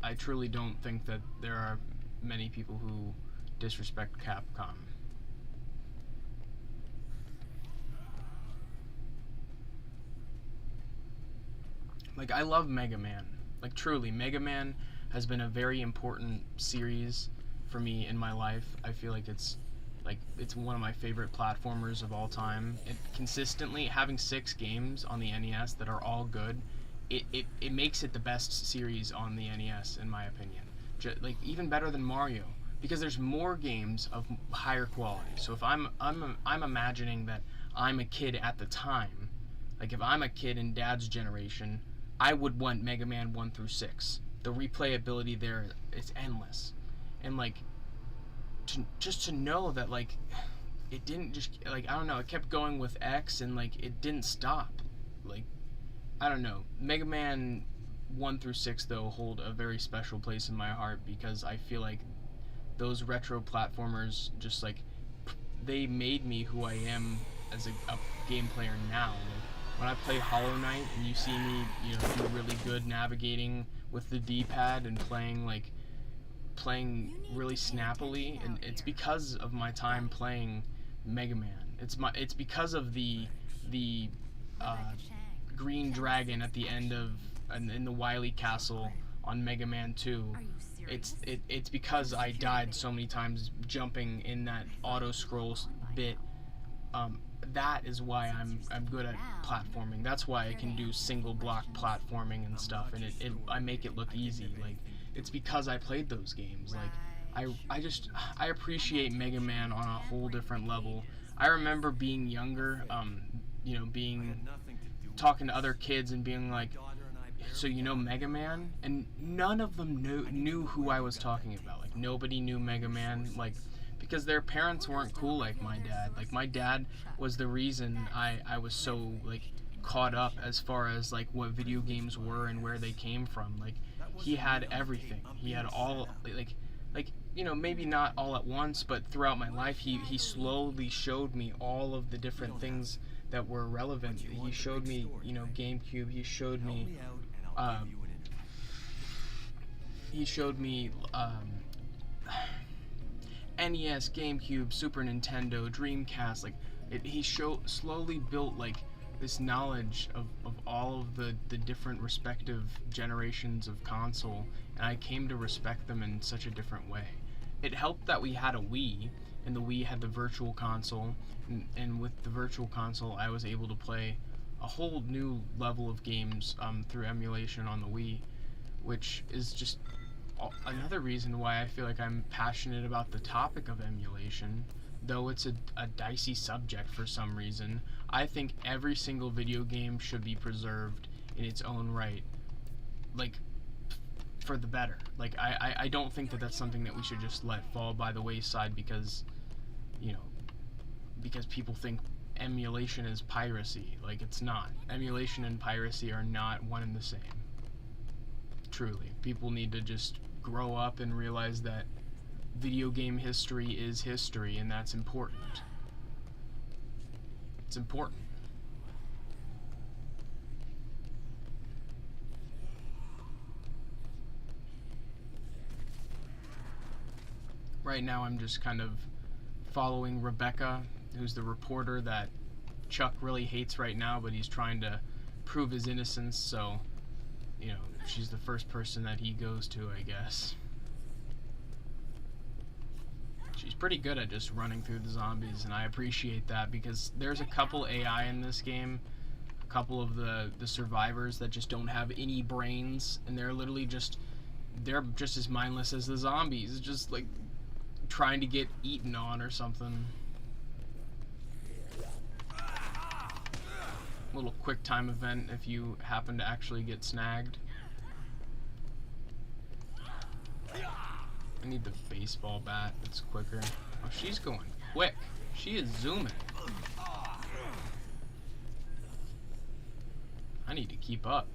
I truly don't think that there are many people who disrespect Capcom. Like, I love Mega Man. Like, truly, Mega Man has been a very important series for me in my life. I feel like it's one of my favorite platformers of all time. It consistently, having 6 games on the NES that are all good, it makes it the best series on the NES, in my opinion. Like, even better than Mario, because there's more games of higher quality. So if I'm imagining that I'm a kid at the time, like if I'm a kid in Dad's generation, I would want Mega Man 1 through 6. The replayability there is endless. And like, just to know that like, it didn't just, like, I don't know, it kept going with X, and like, it didn't stop. Like, I don't know, Mega Man 1 through 6 though hold a very special place in my heart, because I feel like those retro platformers just like they made me who I am as a game player now. Like, when I play Hollow Knight and you see me, you know, do really good navigating with the D-pad and playing really snappily, and it's because of my time playing Mega Man. It's because of the green dragon at the end of in the Wily Castle on Mega Man 2. It's because I died so many times jumping in that auto scroll bit. That is why I'm good at platforming. That's why I can do single block platforming and stuff, and I make it look easy. Like, it's because I played those games. Like, I appreciate Mega Man on a whole different level. I remember being younger, you know, talking to other kids and being like, so you know Mega Man? And none of them knew who I was talking about. Like, nobody knew Mega Man, like, because their parents weren't cool like my dad. Like, my dad was the reason I was so, like, caught up as far as, like, what video games were and where they came from. Like, he had everything. He had all, like, you know, maybe not all at once, but throughout my life, he slowly showed me all of the different things that were relevant. He showed me, you know, GameCube. He showed me NES, GameCube, Super Nintendo, Dreamcast. Like, he slowly built, like, this knowledge of all of the different respective generations of console, and I came to respect them in such a different way. It helped that we had a Wii, and the Wii had the Virtual Console, and with the Virtual Console I was able to play a whole new level of games through emulation on the Wii, which is just another reason why I feel like I'm passionate about the topic of emulation. Though it's a dicey subject for some reason, I think every single video game should be preserved in its own right, like, for the better. Like, I don't think that that's something that we should just let fall by the wayside because, you know, because people think emulation is piracy. Like, it's not. Emulation and piracy are not one and the same. Truly. People need to just grow up and realize that video game history is history, and that's important. It's important. Right now I'm just kind of following Rebecca, who's the reporter that Chuck really hates right now, but he's trying to prove his innocence, so, you know, she's the first person that he goes to, I guess. She's pretty good at just running through the zombies, and I appreciate that, because there's a couple AI in this game, a couple of the survivors that just don't have any brains, and they're literally just, they're just as mindless as the zombies, just like trying to get eaten on or something. Little quick time event if you happen to actually get snagged. I need the baseball bat, it's quicker. Oh, she's going quick. She is zooming. I need to keep up.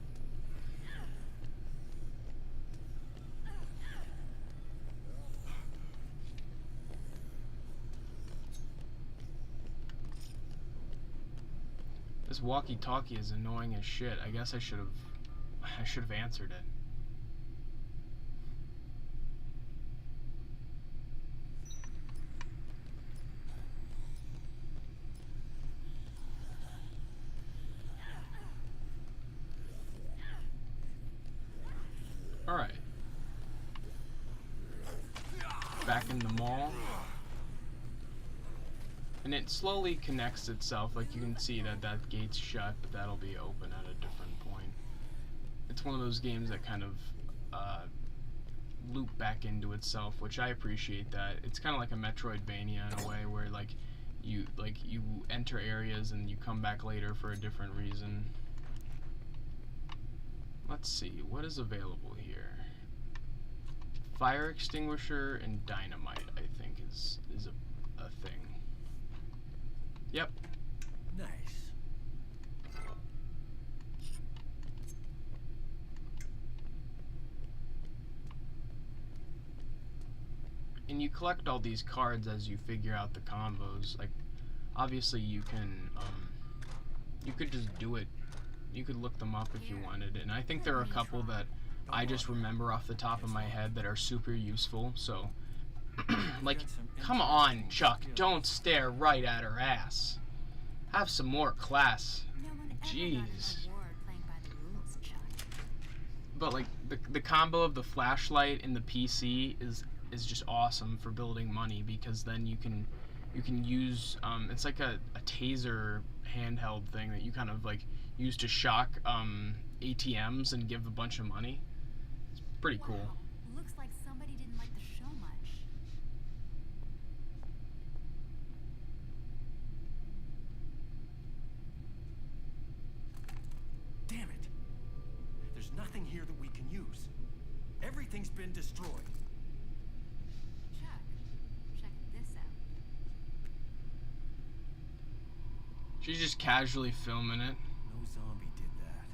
This walkie-talkie is annoying as shit. I guess I should have answered it. Alright. Back in the mall. And it slowly connects itself. Like, you can see that gate's shut, but that'll be open at a different point. It's one of those games that kind of loop back into itself, which I appreciate that. It's kind of like a Metroidvania in a way, where you enter areas and you come back later for a different reason. Let's see, what is available here? Fire extinguisher and dynamite, I think, is a thing. Yep. Nice. And you collect all these cards as you figure out the combos. Like, obviously you could just do it. You could look them up if you wanted. And I think there are a couple that I just remember off the top of my head that are super useful. So, like, come on, Chuck, don't stare right at her ass. Have some more class. Jeez. But like the combo of the flashlight and the PC is just awesome for building money, because then you can use it's like a taser handheld thing that you kind of like use to shock ATMs and give a bunch of money. It's pretty cool. Wow. Looks like somebody didn't like the show much. Damn it! There's nothing here that we can use. Everything's been destroyed. Chuck, check this out. She's just casually filming it. No zombie did that.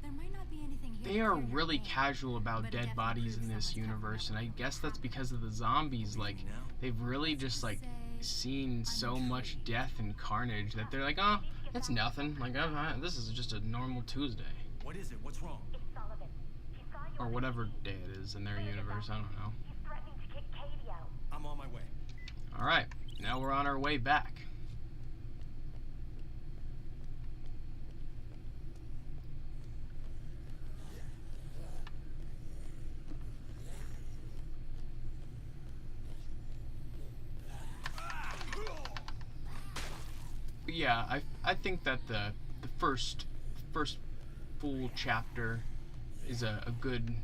There might not be anything here. They are really casual about dead bodies in this universe, and I guess that's because of the zombies. Like, they've really just like seen so much death and carnage that they're like, oh, it's nothing. Like, this is just a normal Tuesday. What is it? What's wrong? Or whatever day it is in their universe, I don't know. He's threatening to kick Katey out. I'm on my way. Alright, now we're on our way back. But yeah, I think that the first full chapter is a good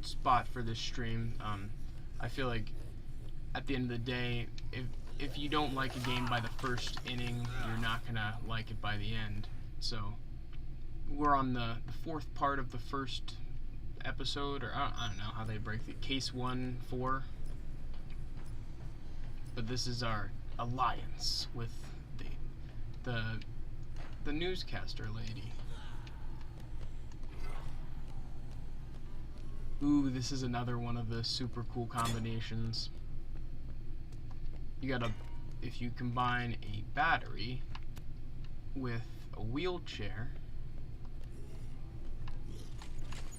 spot for this stream. I feel like at the end of the day, if you don't like a game by the first inning, you're not gonna like it by the end. So we're on the fourth part of the first episode, or I don't know how they break the case 1-4. But this is our alliance with the newscaster lady. Ooh, this is another one of the super cool combinations. You gotta, if you combine a battery with a wheelchair,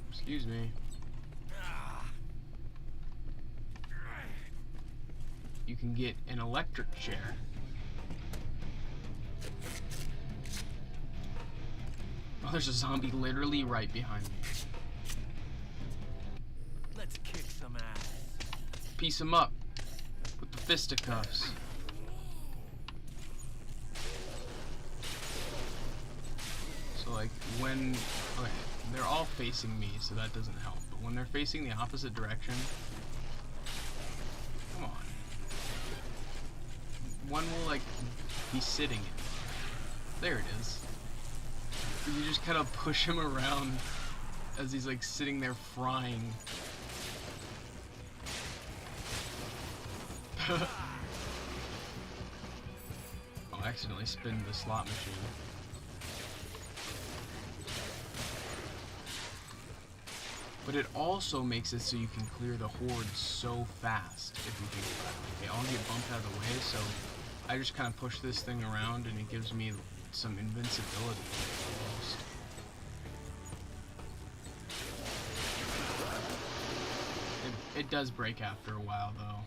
excuse me, you can get an electric chair. Oh, there's a zombie literally right behind me. Let's kick some ass. Piece him up with the fisticuffs. So like when, okay, they're all facing me, so that doesn't help. But when they're facing the opposite direction, come on. One will like be sitting in it. There it is. You just kind of push him around as he's like sitting there frying. Oh, I accidentally spinned the slot machine. But it also makes it so you can clear the horde so fast if you think about it. They all get bumped out of the way, so I just kind of push this thing around and it gives me some invincibility almost. It does break after a while though.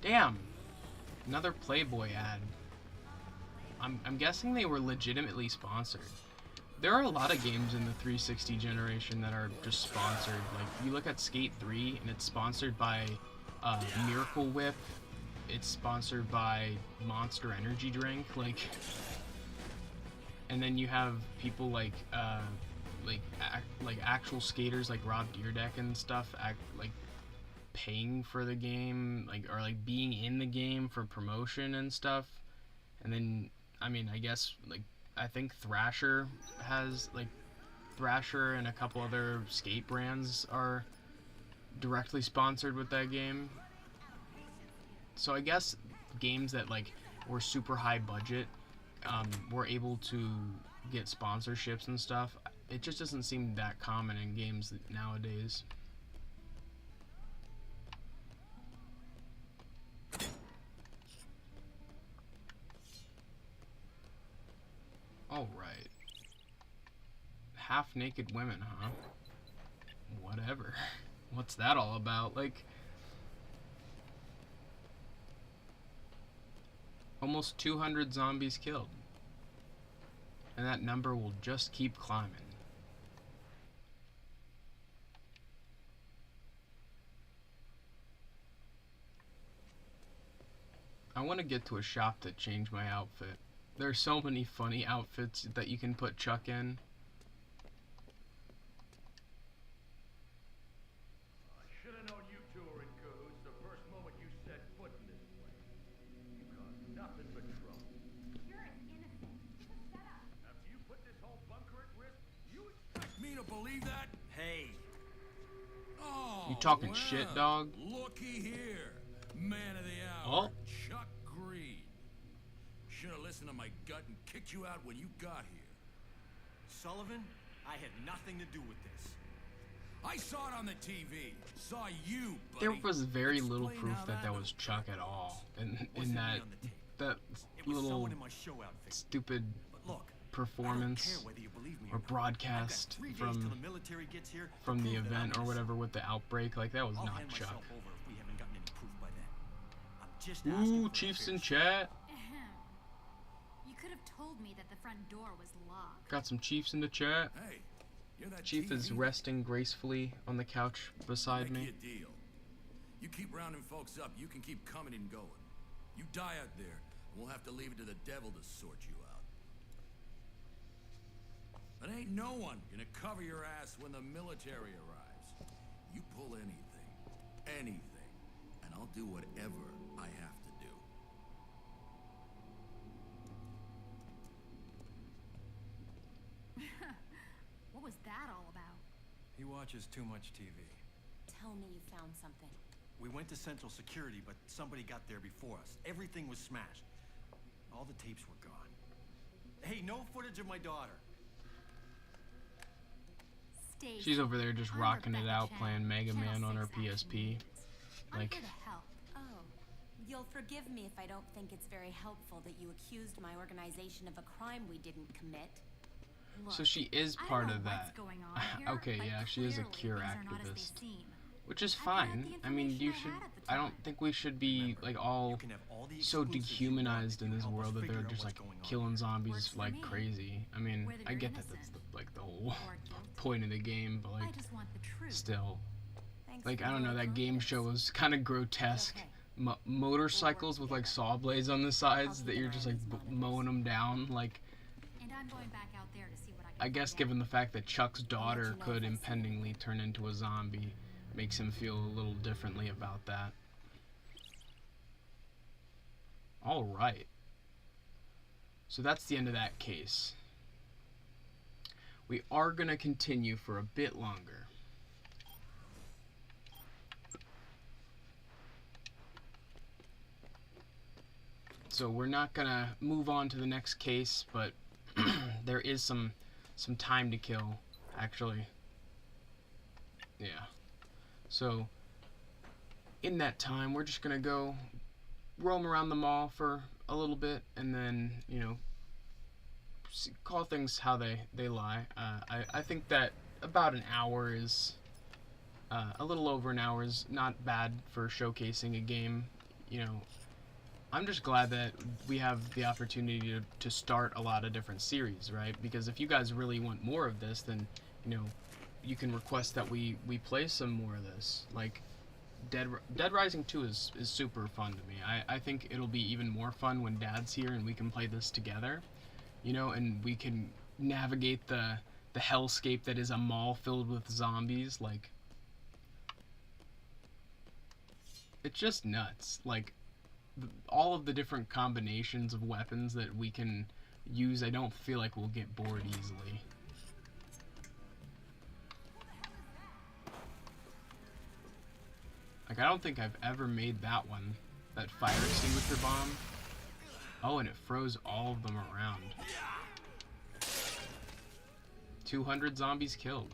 Damn! Another Playboy ad. I'm guessing they were legitimately sponsored. There are a lot of games in the 360 generation that are just sponsored. Like, you look at Skate 3 and it's sponsored by Miracle Whip. It's sponsored by Monster Energy Drink. Like, and then you have people like actual skaters like Rob Deerdeck and stuff like paying for the game, like, or like being in the game for promotion and stuff. And then I mean, I guess like I think Thrasher and a couple other skate brands are directly sponsored with that game. So I guess games that like were super high budget were able to get sponsorships and stuff. It just doesn't seem that common in games nowadays. half-naked women, huh? Whatever. What's that all about? Like, almost 200 zombies killed. And that number will just keep climbing. I want to get to a shop to change my outfit. There are so many funny outfits that you can put Chuck in. I should have known you two were in cahoots the first moment you set foot in this place. You caused nothing but trouble. You're as innocent. Just shut up. After you put this whole bunker at risk, you expect me to believe that? Hey. Oh, You talking shit, dog? Looky here. Man of the hour, Chuck Greene. Should have listened to my gut and kicked you out when you got here. Sullivan, I had nothing to do with this. I saw it on the TV. Saw you, buddy. There was very little Explain proof how that that was happened. Chuck at all. In Wasn't me that on the tape. that It was little someone in my show outfit. stupid But look, I don't performance care whether you believe me or not. broadcast I've got 3 days till from the military gets here to from the prove that event I'm or whatever innocent. with the outbreak. Like, that was I'll not hand Chuck. myself over if we haven't gotten any proof by then. I'm just asking Ooh, for a Chiefs fair in shake. chat. Ahem. You could have told me that the front door was locked. Got some Chiefs in the chat. Hey, you're that Chief is TV. resting gracefully on the couch beside Make me. you a deal. You keep rounding folks up, you can keep coming and going. You die out there, we'll have to leave it to the devil to sort you out. But ain't no one gonna cover your ass when the military arrives. You pull anything, and I'll do whatever I have to do. What was that all about? He watches too much TV. Tell me you found something. We went to Central Security, but somebody got there before us. Everything was smashed. All the tapes were gone. Hey, no footage of my daughter. Stacy, She's over there just I'm rocking it Rebecca out, Chang, playing Mega Channel Man on her 6 Action PSP. News. I'm Like, here to help. Oh, you'll forgive me if I don't think it's very helpful that you accused my organization of a crime we didn't commit. so Look, she is I don't part know of what's that. going on here, Okay, but yeah, she is a clearly cure things are not as they activist. seem. Which is I got fine. the I mean, you information I should. had at the I don't time. think we should be like all You can have all the so exclusives you want dehumanized if in you this help us world that figure they're out just what's like going on killing here. zombies Works for like me. crazy. I mean, Whether I you're get that that's innocent the whole or guilty. point of the game, but I like just want the truth. still, Thanks like for I don't know, your that game confidence. show was kind of grotesque. Okay. Motorcycles with like saw blades on the sides I'll that keep you're an eye just on like these monitors. mowing them down. Like, And I'm going back out there to see what I can I guess find given out. the fact that Chuck's daughter you know could if I see impendingly turn into a zombie makes him feel a little differently about that. All right. So that's the end of that case. We are going to continue for a bit longer. So we're not going to move on to the next case, but there is some time to kill, actually. Yeah. So in that time, we're just going to go roam around the mall for a little bit and then, you know, call things how they lie. I think that about an hour is a little over an hour is not bad for showcasing a game. You know, I'm just glad that we have the opportunity to start a lot of different series, right? Because if you guys really want more of this, then, you know, you can request that we play some more of this. Like, Deadrising 2 is super fun to me. I think it'll be even more fun when Dad's here and we can play this together, you know, and we can navigate the hellscape that is a mall filled with zombies. Like, it's just nuts. Like, all of the different combinations of weapons that we can use, I don't feel like we'll get bored easily. Like, I don't think I've ever made that one. That fire extinguisher bomb. Oh, and it froze all of them around. 200 zombies killed.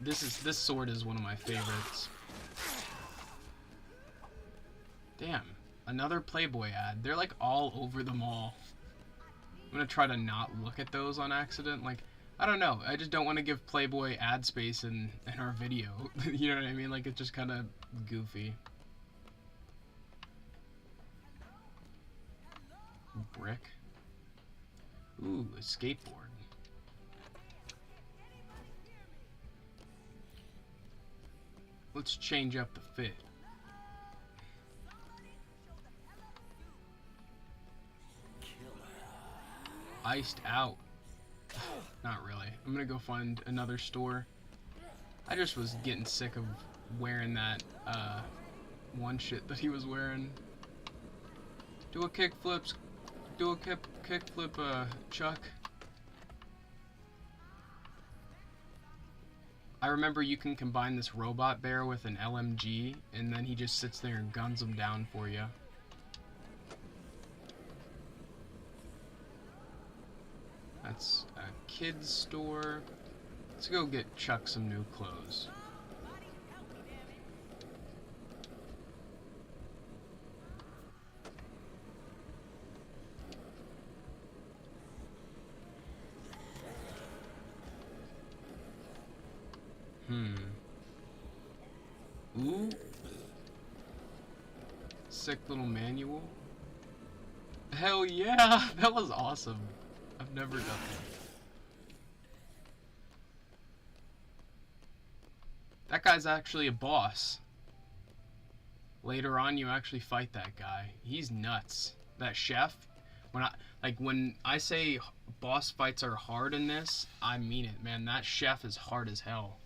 This sword is one of my favorites. Damn, another Playboy ad. They're like all over the mall. I'm gonna try to not look at those on accident. Like, I don't know. I just don't want to give Playboy ad space in our video. You know what I mean? Like, it's just kind of goofy. Brick. Ooh, a skateboard. Let's change up the fit. Iced out. Not really. I'm gonna go find another store. I just was getting sick of wearing that one shit that he was wearing. Do a kickflip, Chuck. I remember you can combine this robot bear with an LMG, and then he just sits there and guns them down for you. That's a kid's store. Let's go get Chuck some new clothes. Ooh. Sick little manual. Hell yeah! That was awesome. I've never done that. That guy's actually a boss. Later on, you actually fight that guy. He's nuts. That chef. When I say boss fights are hard in this, I mean it, man. That chef is hard as hell.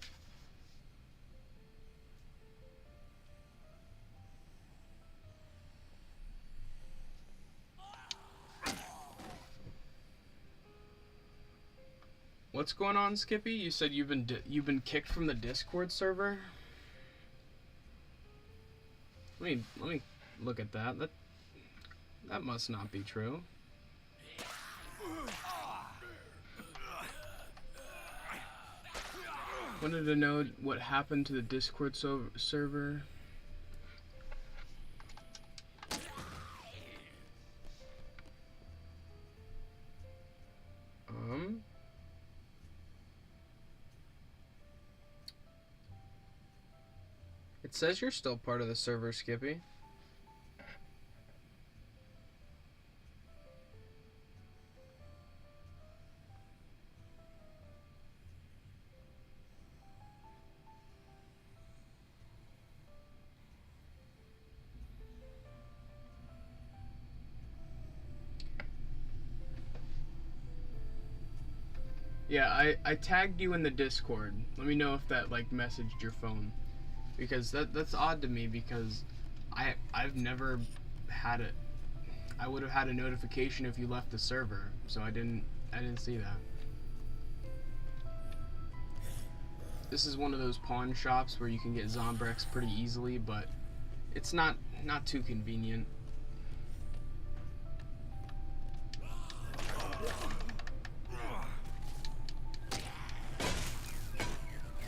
What's going on, Skippy? You said you've been kicked from the Discord server? Let me look at that. That must not be true. Wanted to know what happened to the Discord server. It says you're still part of the server, Skippy. Yeah, I tagged you in the Discord. Let me know if that like messaged your phone. Because that's odd to me, because I've never had it. I would have had a notification if you left the server, so I didn't see that. This is one of those pawn shops where you can get Zombrex pretty easily, but it's not too convenient.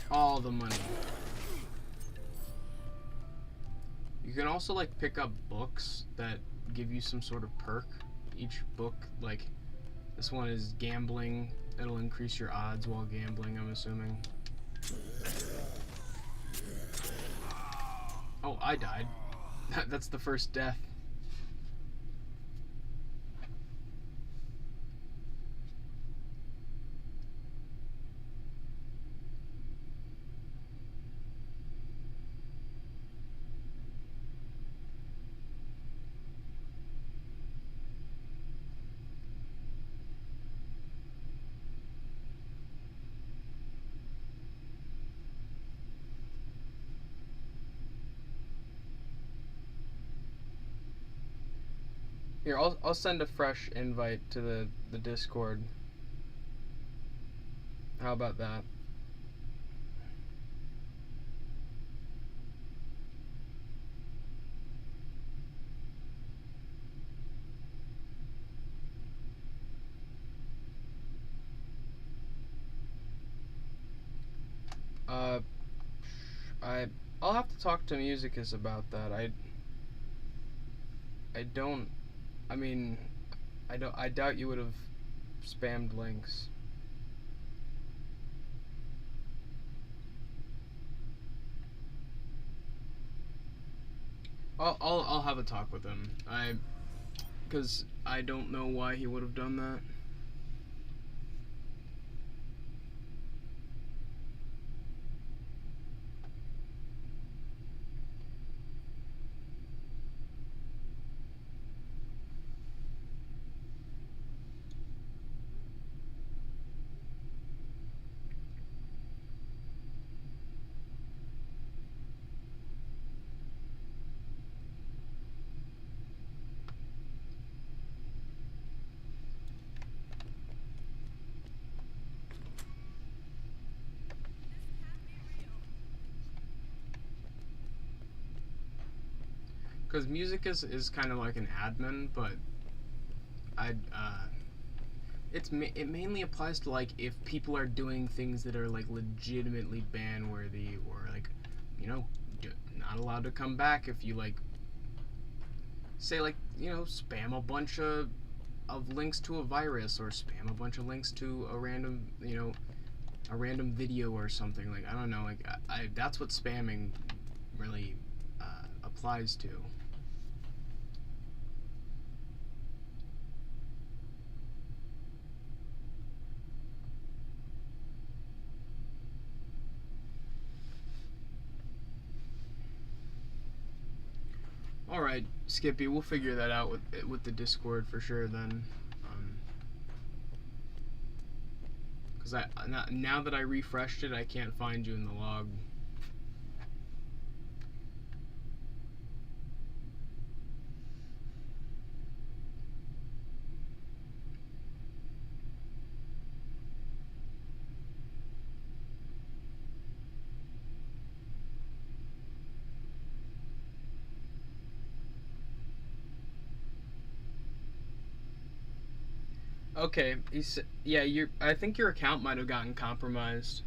All the money. You can also like pick up books that give you some sort of perk. Each book, like this one is gambling. It'll increase your odds while gambling, I'm assuming. Oh, I died. That's the first death. Here, I'll send a fresh invite to the Discord. How about that? I'll have to talk to Musicus about that. I doubt you would have spammed links. I'll have a talk with him. Because I don't know why he would have done that. Because Musicus is kind of like an admin, but it mainly applies to like if people are doing things that are like legitimately ban worthy, or like, you know, not allowed to come back if you like say like, you know, spam a bunch of links to a virus, or spam a bunch of links to a random, you know, a random video or something. Like, I don't know, like that's what spamming really applies to. Alright, Skippy, we'll figure that out with the Discord for sure then. Because now that I refreshed it, I can't find you in the log. Okay, yeah, I think your account might have gotten compromised.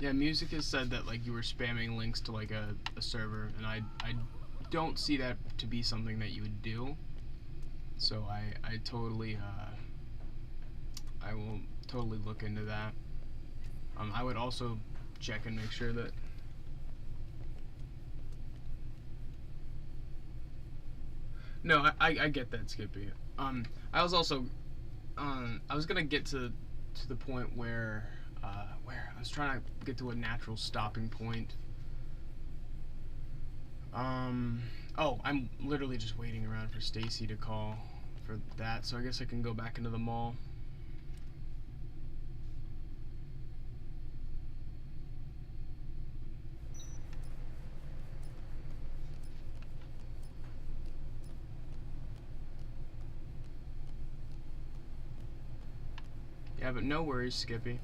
Yeah, Musicus said that like you were spamming links to like a server, and I don't see that to be something that you would do. So I totally I will totally look into that. I would also check and make sure that no, I get that, Skippy. I was also I was gonna get to the point where I was trying to get to a natural stopping point. Oh, I'm literally just waiting around for Stacy to call for that, so I guess I can go back into the mall. Yeah, but no worries, Skippy.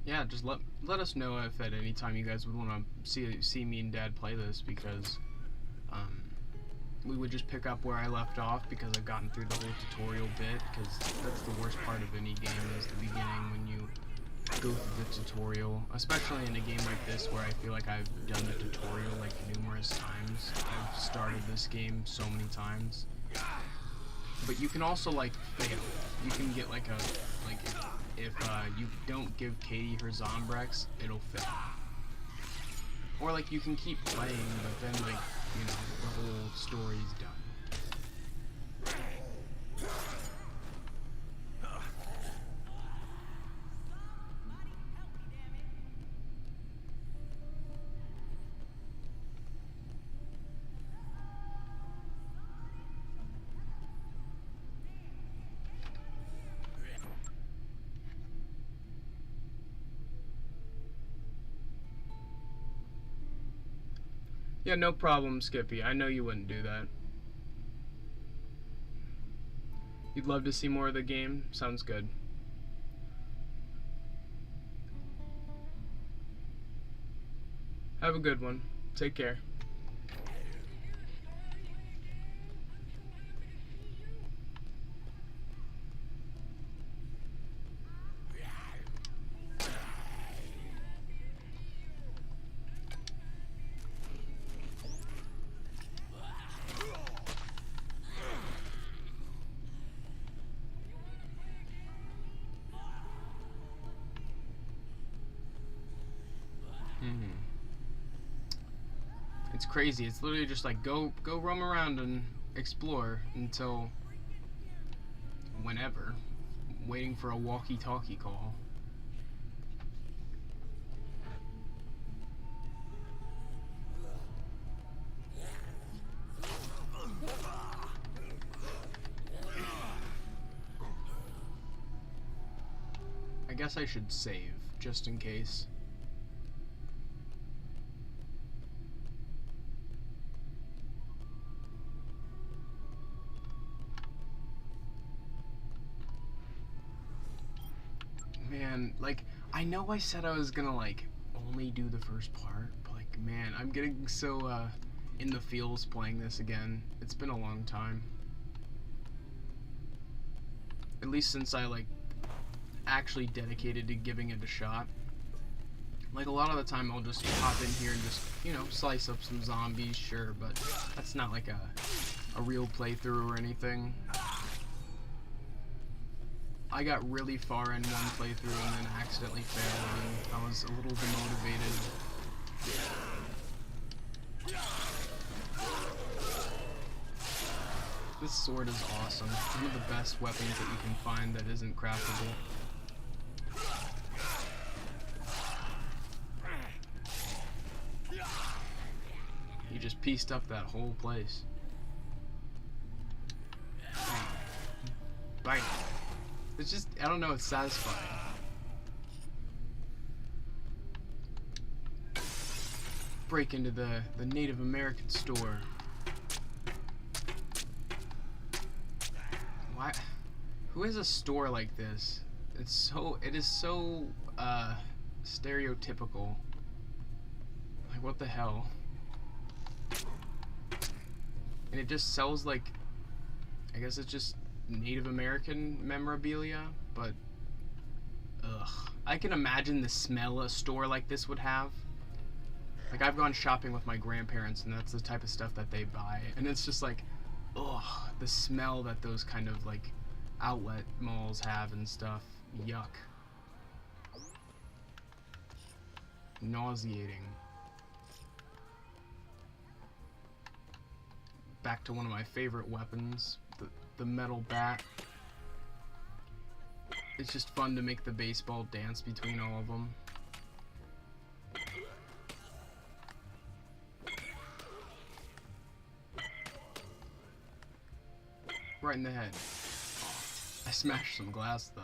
Yeah, just let us know if at any time you guys would want to see me and Dad play this, because we would just pick up where I left off, because I've gotten through the whole tutorial bit, because that's the worst part of any game, is the beginning when you go through the tutorial, especially in a game like this where I feel like I've done the tutorial like numerous times. I've started this game so many times. But you can also like fail. You can get like if you don't give Katey her Zombrex, it'll fail. Or like you can keep playing, but then like, you know, the whole story's done. Yeah, no problem, Skippy. I know you wouldn't do that. You'd love to see more of the game? Sounds good. Have a good one. Take care. It's crazy. It's literally just like go roam around and explore until whenever, waiting for a walkie-talkie call. I guess I should save just in case. Man, like, I know I said I was gonna, like, only do the first part, but, like, man, I'm getting so, in the feels playing this again. It's been a long time. At least since I, like, actually dedicated to giving it a shot. Like, a lot of the time I'll just hop in here and just, you know, slice up some zombies, sure, but that's not, like, a real playthrough or anything. I got really far in one playthrough and then accidentally failed, and I was a little demotivated. This sword is awesome. One of the best weapons that you can find that isn't craftable. You just pieced up that whole place. Bite. It's just, I don't know, it's satisfying. Break into the Native American store. Why? Who has a store like this? It is so stereotypical. Like, what the hell? And it just sells, like, I guess it's just Native American memorabilia, but ugh. I can imagine the smell a store like this would have. Like, I've gone shopping with my grandparents, and that's the type of stuff that they buy, and it's just like, ugh, the smell that those kind of, like, outlet malls have and stuff. Yuck. Nauseating. Back to one of my favorite weapons, the metal bat. It's just fun to make the baseball dance between all of them. Right in the head. Oh, I smashed some glass though.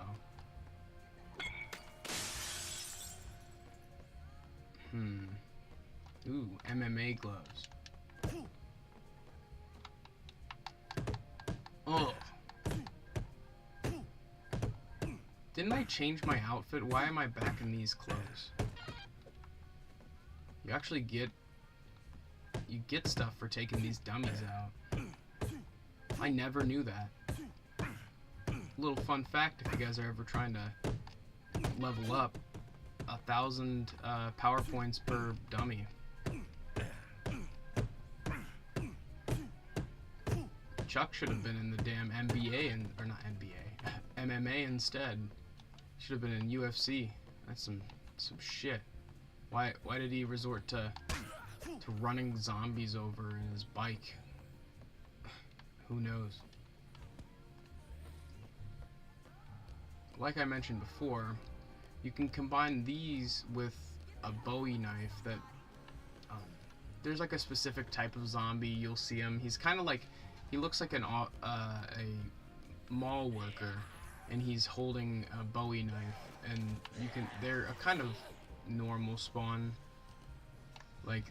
Ooh, MMA gloves. Oh. Didn't I change my outfit? Why am I back in these clothes? You actually get stuff for taking these dummies out. I never knew that. Little fun fact, if you guys are ever trying to level up, 1,000 power points per dummy. Chuck should have been in the damn NBA or not NBA, MMA instead. Should have been in UFC. That's some shit. Why did he resort to running zombies over in his bike? Who knows? Like I mentioned before, you can combine these with a Bowie knife that there's like a specific type of zombie. You'll see him. He's kind of like, he looks like a mall worker, and he's holding a Bowie knife, and they're a kind of normal spawn. Like,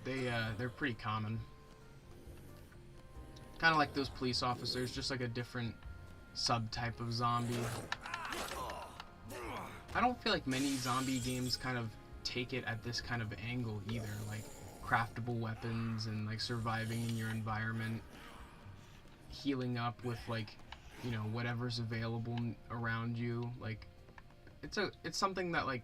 they're pretty common. Kind of like those police officers, just like a different subtype of zombie. I don't feel like many zombie games kind of take it at this kind of angle either, like craftable weapons and like surviving in your environment, healing up with like, you know, whatever's available around you. Like it's something that like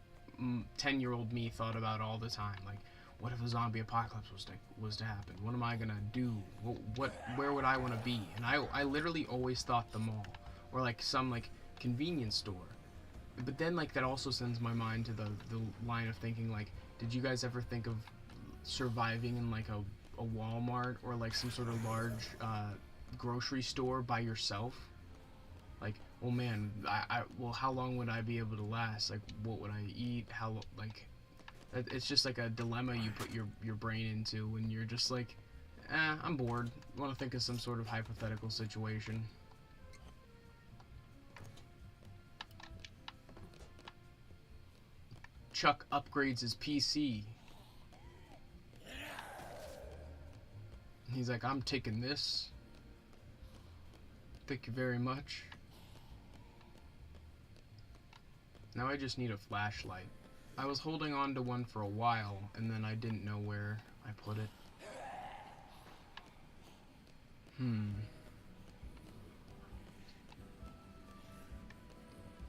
10-year-old me thought about all the time. Like, what if a zombie apocalypse was to happen? What am I gonna do? Where would I want to be? And I literally always thought the mall or like some like convenience store. But then like that also sends my mind to the line of thinking like, did you guys ever think of surviving in like a Walmart or like some sort of large grocery store by yourself? Like, oh man, well, how long would I be able to last? Like, what would I eat? How, like, it's just like a dilemma you put your brain into when you're just like, I'm bored. I want to think of some sort of hypothetical situation. Chuck upgrades his PC. He's like, I'm taking this. Thank you very much. Now I just need a flashlight. I was holding on to one for a while, and then I didn't know where I put it.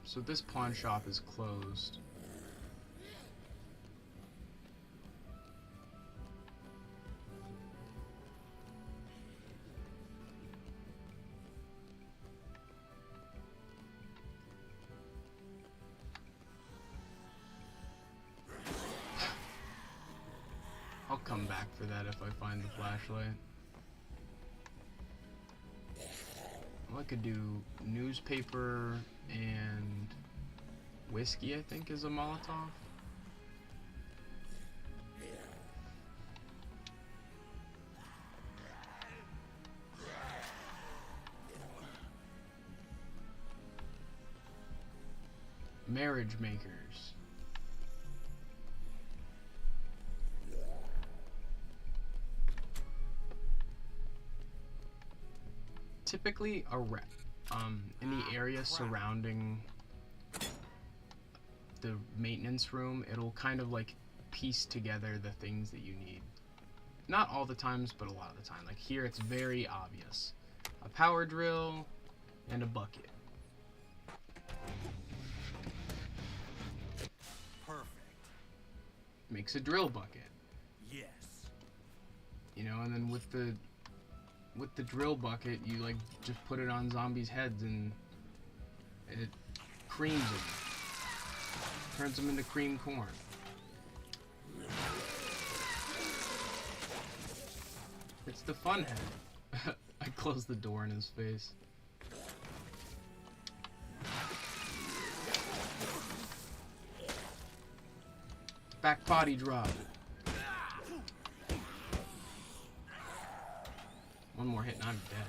So this pawn shop is closed. I'll come back for that if I find the flashlight. Well, I could do newspaper and whiskey, I think, is a Molotov. Marriage makers. Typically in the area surrounding the maintenance room, it'll kind of like piece together the things that you need. Not all the times, but a lot of the time. Like here, it's very obvious. A power drill and a bucket. Perfect. Makes a drill bucket. Yes. You know, and then with the drill bucket, you like just put it on zombies' heads and it creams them. Turns them into cream corn. It's the fun head. I closed the door in his face. Back body drop. One more hit and I'm dead.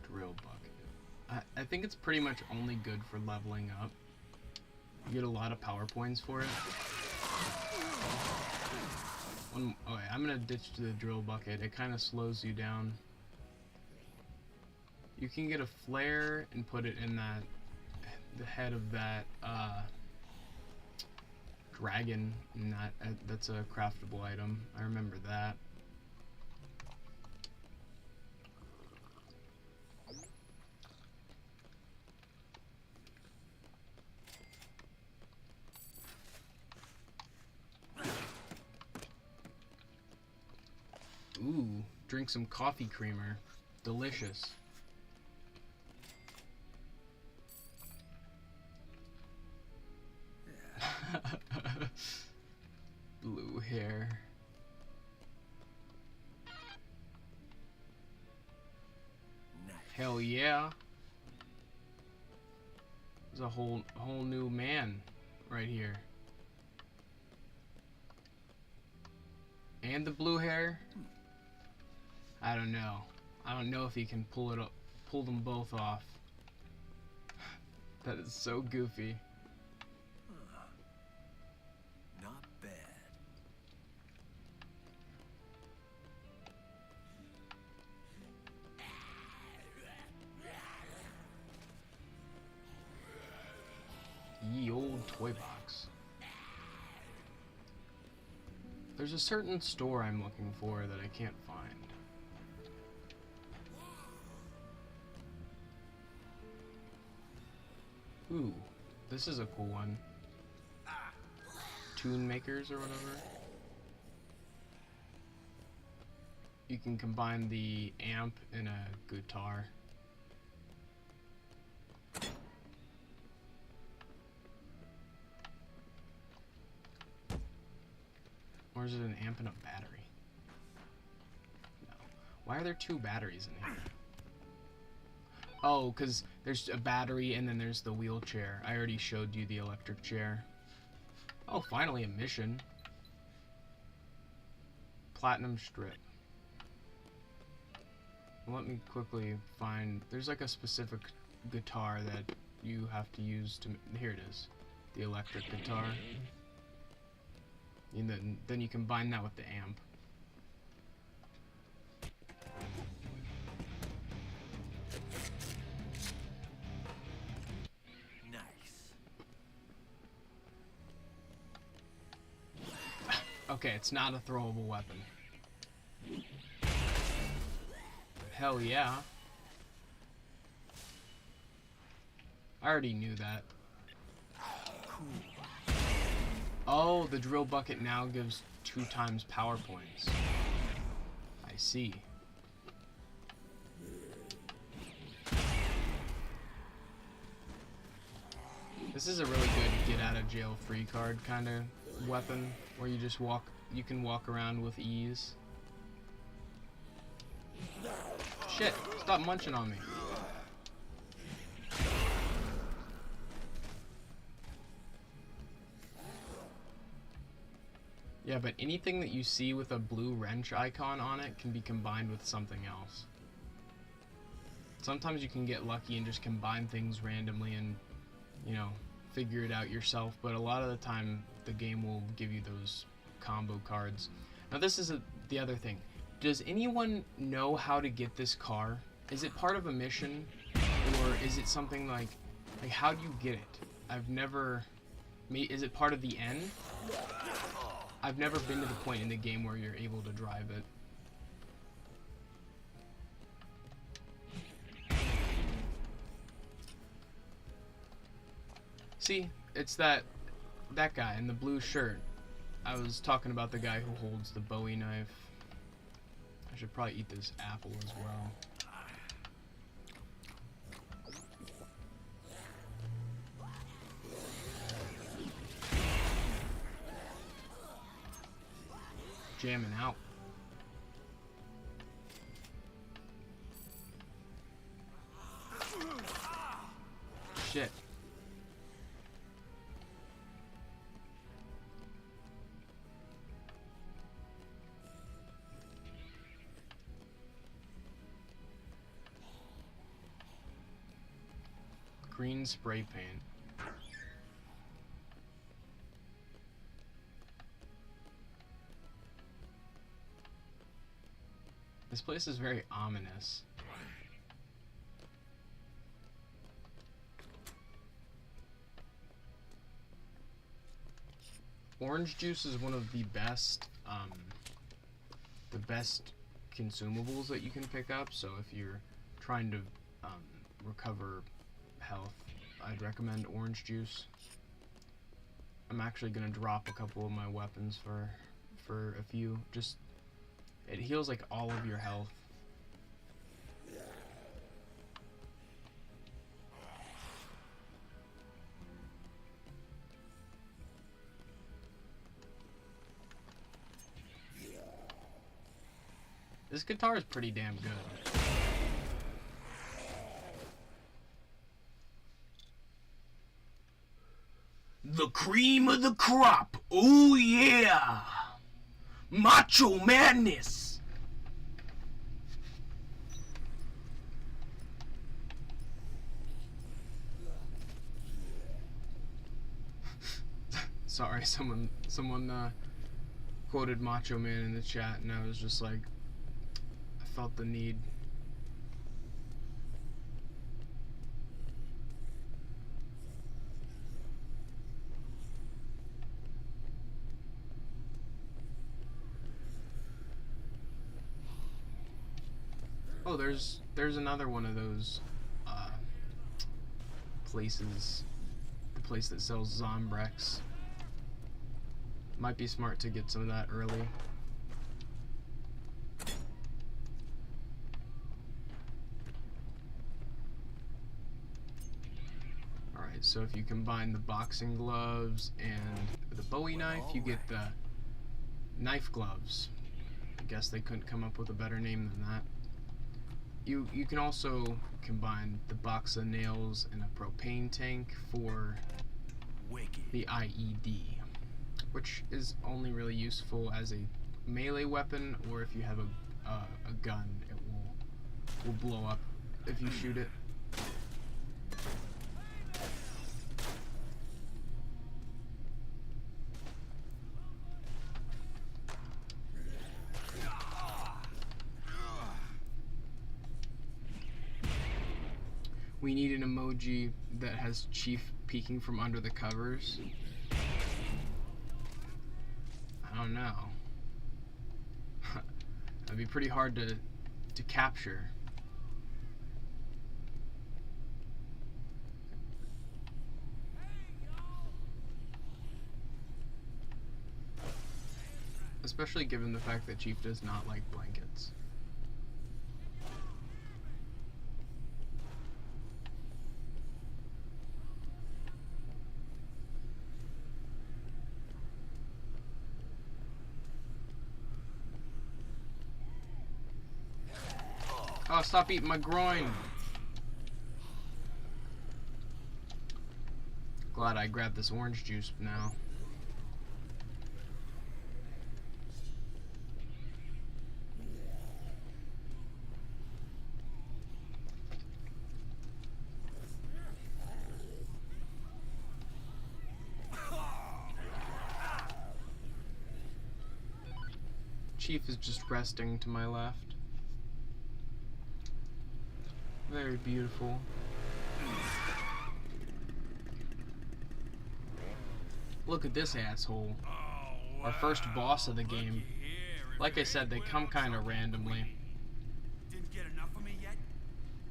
Drill bucket. I think it's pretty much only good for leveling up. You get a lot of power points for it. Okay, I'm gonna ditch the drill bucket. It kind of slows you down. You can get a flare and put it in the head of that dragon, and that's a craftable item. I remember that. Ooh, drink some coffee creamer. Delicious. Blue hair. Nice. Hell yeah. There's a whole new man right here. And the blue hair. I don't know. I don't know if he can pull them both off. That is so goofy. Not bad. Ye old toy box. There's a certain store I'm looking for that I can't find. Ooh, this is a cool one. Tune makers or whatever. You can combine the amp and a guitar. Or is it an amp and a battery? No. Why are there two batteries in here? Oh, because there's a battery and then there's the wheelchair. I already showed you the electric chair. Oh, finally a mission. Platinum strip. Let me quickly find... There's like a specific guitar that you have to use to... Here it is. The electric guitar. And then you combine that with the amp. Okay, it's not a throwable weapon. Hell yeah. I already knew that. Oh, the drill bucket now gives 2 times power points. I see. This is a really good get out of jail free card kind of weapon where you just you can walk around with ease. Shit, stop munching on me. Yeah, but anything that you see with a blue wrench icon on it can be combined with something else. Sometimes you can get lucky and just combine things randomly and, you know, figure it out yourself, but a lot of the time the game will give you those combo cards. Now this is the other thing. Does anyone know how to get this car? Is it part of a mission, or is it something like how do you get it? I've never... Is it part of the end? I've never been to the point in the game where you're able to drive it. See, it's that guy in the blue shirt. I was talking about the guy who holds the Bowie knife. I should probably eat this apple as well. Jamming out. Shit. Green spray paint. This place is very ominous. Orange juice is one of the best consumables that you can pick up, so if you're trying to recover health, I'd recommend orange juice. I'm actually gonna drop a couple of my weapons for a few. Just it heals like all of your health. This guitar is pretty damn good. The the cream of the crop. Oh yeah. Macho madness. Sorry, someone quoted Macho Man in the chat, and I was just like, I felt the need. Oh, there's another one of those places. The place that sells Zombrex. Might be smart to get some of that early. Alright, so if you combine the boxing gloves and the Bowie knife, you get the knife gloves. I guess they couldn't come up with a better name than that. You can also combine the box of nails and a propane tank for the IED, which is only really useful as a melee weapon, or if you have a gun, it will blow up if you shoot it. We need an emoji that has Chief peeking from under the covers. I don't know. That'd be pretty hard to capture. Especially given the fact that Chief does not like blankets. Oh, stop eating my groin. Glad I grabbed this orange juice now. Chief is just resting to my left. Very beautiful. Look at this asshole. Our first boss of the game. Like I said, they come kind of randomly. Didn't get enough of me yet?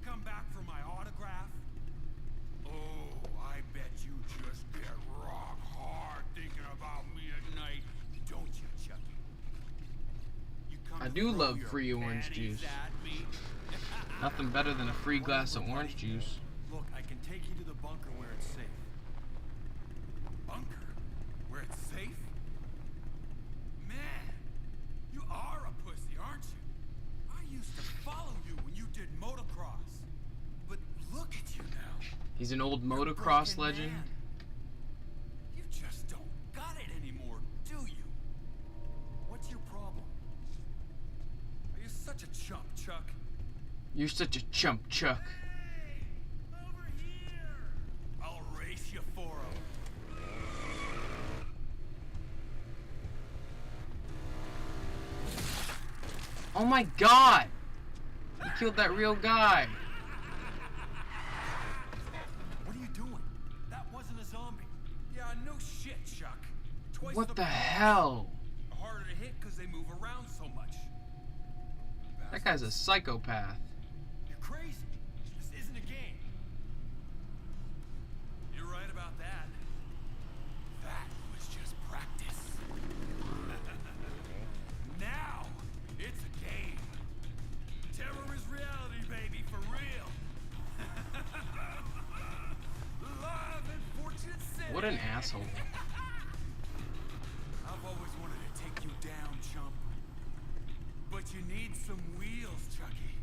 Come back for my autograph? Oh, I bet you just get rock hard thinking about me at night, don't you, Chucky? You come I do throw love your free orange panties juice. at me? Nothing better than a free glass of orange juice. Look, I can take you to the bunker where it's safe. Bunker? Where it's safe? Man, you are a pussy, aren't you? I used to follow you when you did motocross. But look at you now. He's an old You're a motocross broken legend. man. You just don't got it anymore, do you? What's your problem? You're such a chump, Chuck. You're such a chump, Chuck. Hey, over here. I'll race you for him. Oh my god! He killed that real guy. What are you doing? That wasn't a zombie. Yeah, no shit, Chuck. Twice What the power. hell? Harder to hit because they move around so much. That guy's a psychopath. You're crazy. This isn't a game. You're right about that. That was just practice. Now, it's a game. Terror is reality, baby, for real. Live in Fortune City. What an asshole. I've always wanted to take you down, chump. But you need some wheels, Chucky.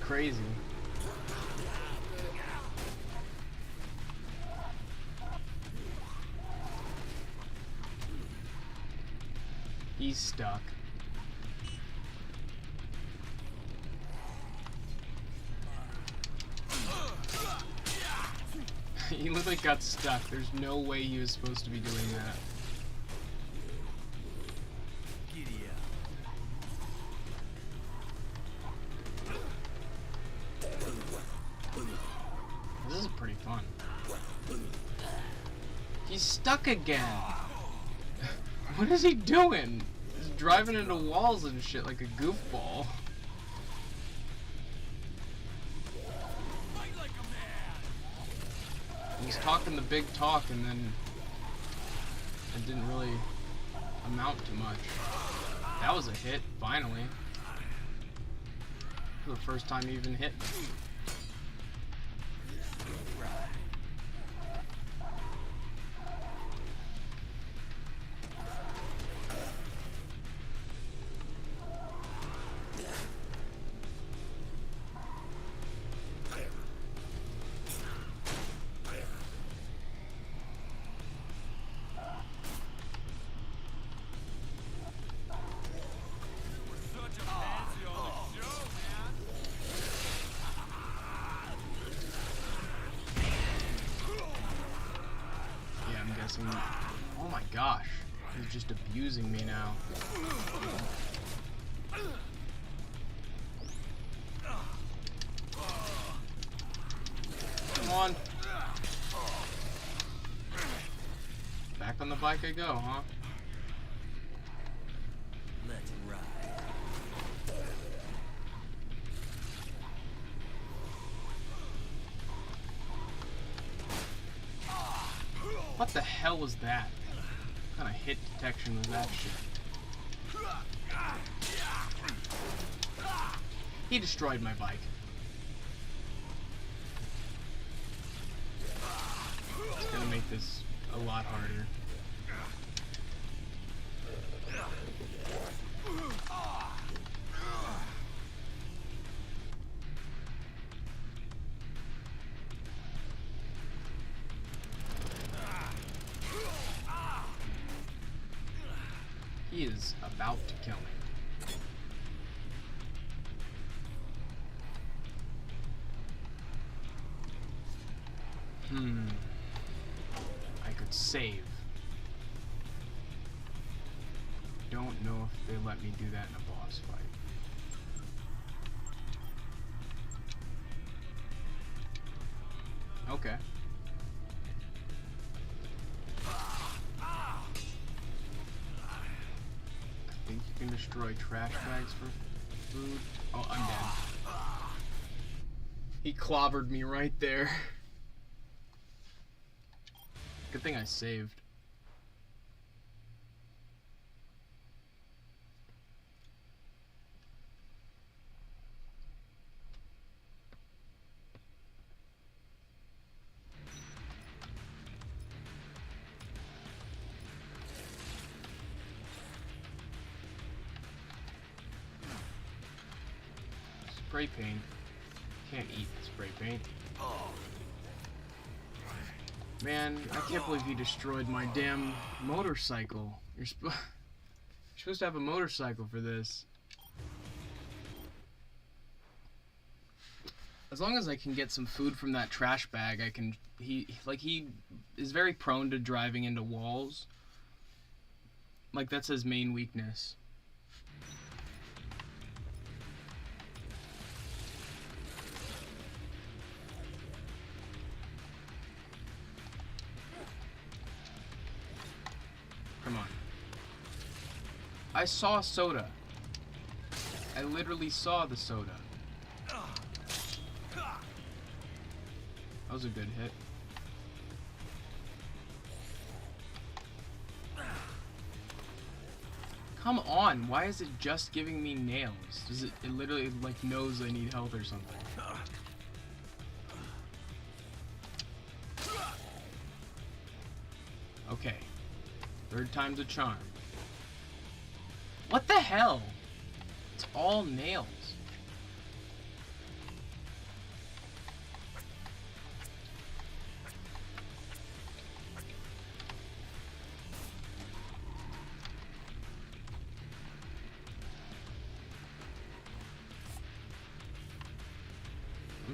crazy. He's stuck. He literally got stuck. There's no way he was supposed to be doing that. Giddy This is pretty fun. He's stuck again. What is he doing? He's driving into walls and shit like a goofball. He's talking the big talk and then it didn't really amount to much. That was a hit, finally. For the first time he even hit me. Oh my gosh, he's just abusing me now. Come on. Back on the bike I go, huh? Let's ride. What the hell was that? What kind of hit detection was that shit? He destroyed my bike. It's gonna make this a lot harder. He is about to kill me. I could save. Don't know if they let me do that in a boss fight. Okay. I think you can destroy trash bags for food. Oh, I'm dead. He clobbered me right there. Good thing I saved. Spray paint. Can't eat spray paint. Man, I can't believe he destroyed my damn motorcycle. You're supposed to have a motorcycle for this. As long as I can get some food from that trash bag, I can. He is very prone to driving into walls. Like, that's his main weakness. Come on. I saw soda. I literally saw the soda. That was a good hit. Come on, why is it just giving me nails? Does it literally like knows I need health or something? Okay. Third time's a charm. What the hell? It's all nails.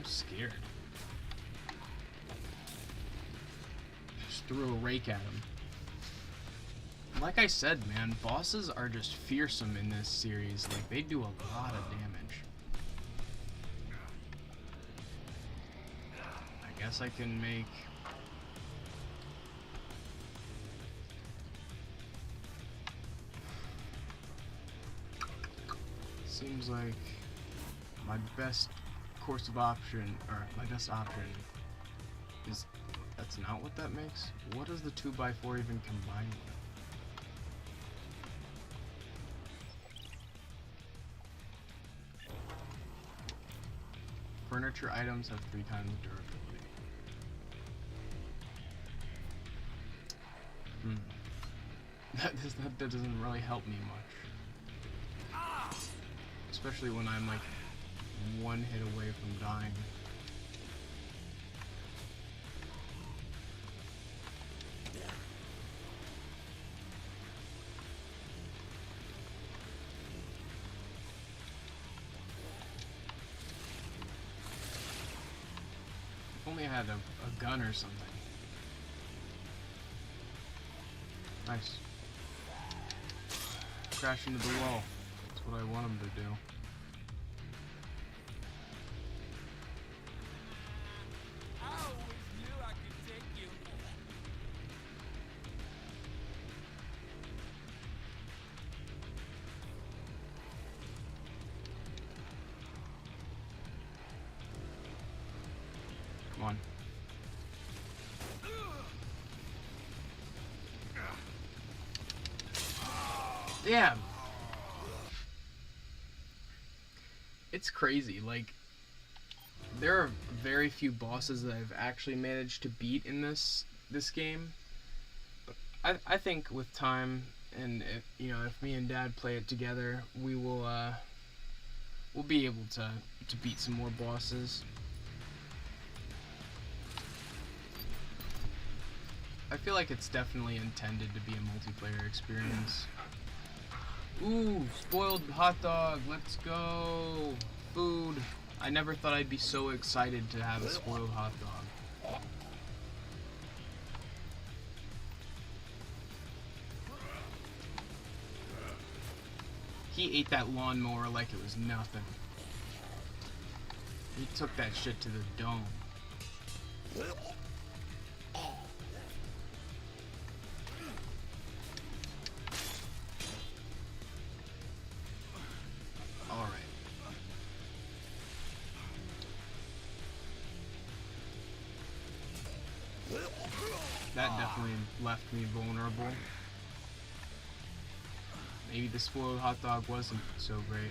I'm scared. Just threw a rake at him. Like I said, man, bosses are just fearsome in this series. Like, they do a lot of damage. I guess I can make... Seems like my best course of option, or my best option is... That's not what that makes? What does the 2x4 even combine with? Furniture items have 3 times durability. That doesn't really help me much. Especially when I'm like 1 hit away from dying. If only I had a gun or something. Nice. Crash into the wall. That's what I want him to do. I always knew I could take you. Come on. Damn. It's crazy. Like, there are very few bosses that I've actually managed to beat in this game. But I think with time, and if me and Dad play it together, we will we'll be able to beat some more bosses. I feel like it's definitely intended to be a multiplayer experience. Ooh, spoiled hot dog, let's go! Food. I never thought I'd be so excited to have a spoiled hot dog. He ate that lawnmower like it was nothing. He took that shit to the dome. That definitely left me vulnerable. Maybe the spoiled hot dog wasn't so great.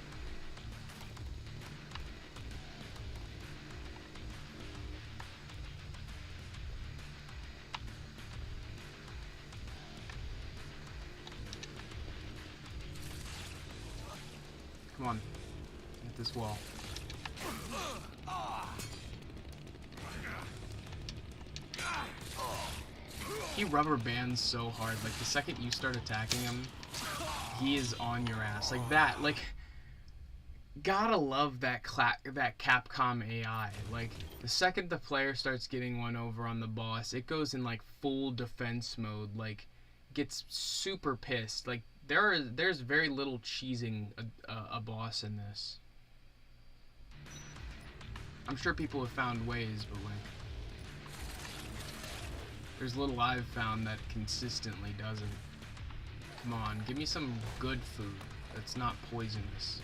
Come on, hit this wall. He rubber bands so hard. Like, the second you start attacking him, he is on your ass. Like that. Like, gotta love that Capcom AI. Like, the second the player starts getting one over on the boss, it goes in like full defense mode. Like, gets super pissed. Like, there's very little cheesing a boss in this. I'm sure people have found ways, but like, there's little I've found that consistently doesn't. Come on, give me some good food that's not poisonous.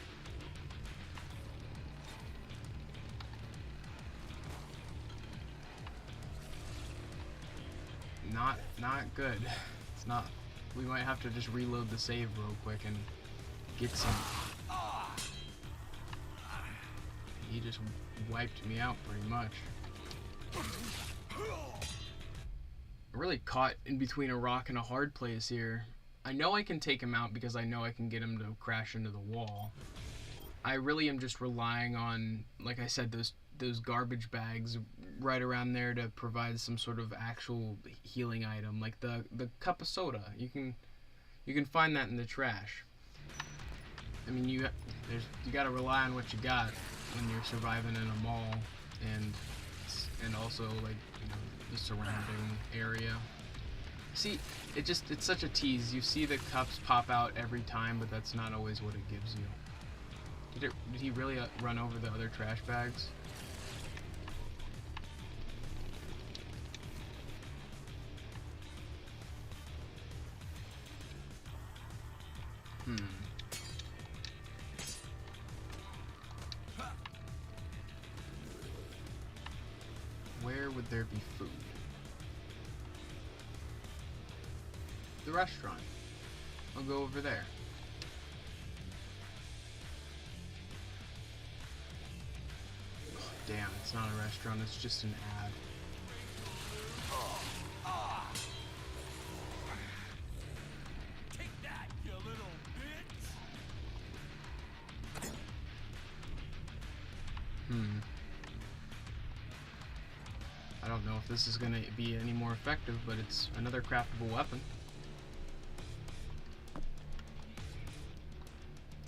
Not good. It's not. We might have to just reload the save real quick and get some. He just wiped me out pretty much. Really caught in between a rock and a hard place here. I know I can take him out because I know I can get him to crash into the wall. I really am just relying on, like I said, those garbage bags right around there to provide some sort of actual healing item, like the cup of soda. You can find that in the trash. I mean, you gotta rely on what you got when you're surviving in a mall. and also like, you know, the surrounding area. See, it's such a tease. You see the cups pop out every time, but that's not always what it gives you. Did he really run over the other trash bags? Where would there be food? The restaurant. I'll go over there. Oh, damn, it's not a restaurant, it's just an ad. Take that, you little bitch! I don't know if this is gonna be any more effective, but it's another craftable weapon.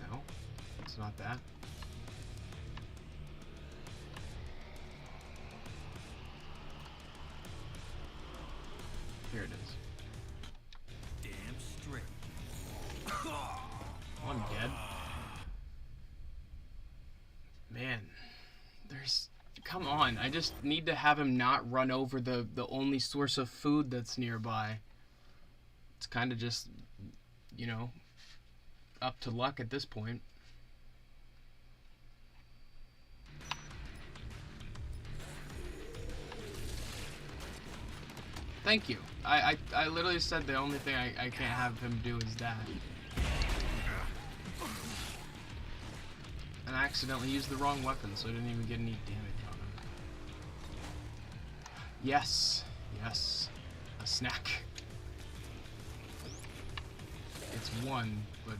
No, it's not that. Here it is. Damn straight. Oh, I'm dead. Man, come on, I just need to have him not run over the only source of food that's nearby. It's kind of just, you know, up to luck at this point. Thank you. I literally said the only thing I can't have him do is that. And I accidentally used the wrong weapon, so I didn't even get any damage on him. Yes. Yes. A snack. It's one, but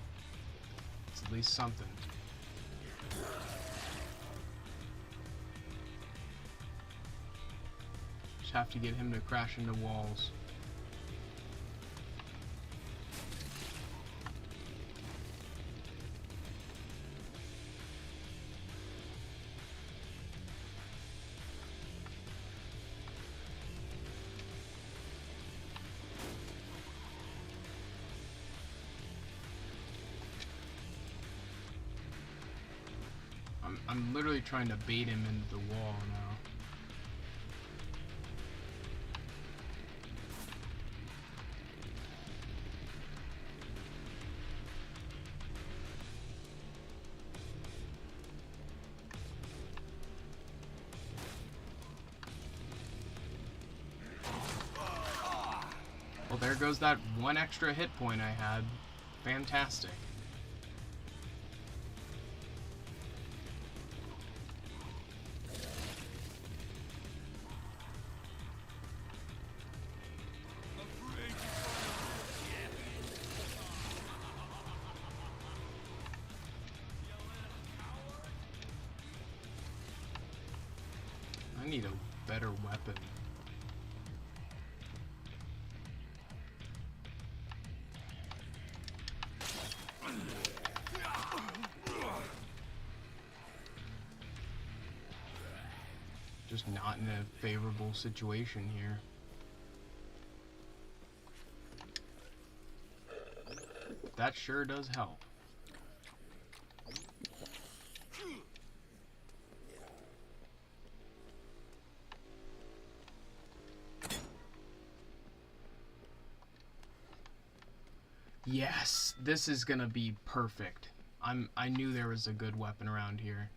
it's at least something. Just have to get him to crash into walls. I'm literally trying to bait him into the wall now. Well, there goes that one extra hit point I had. Fantastic. I need a better weapon. Just not in a favorable situation here. That sure does help. Yes, this is gonna be perfect. I knew there was a good weapon around here.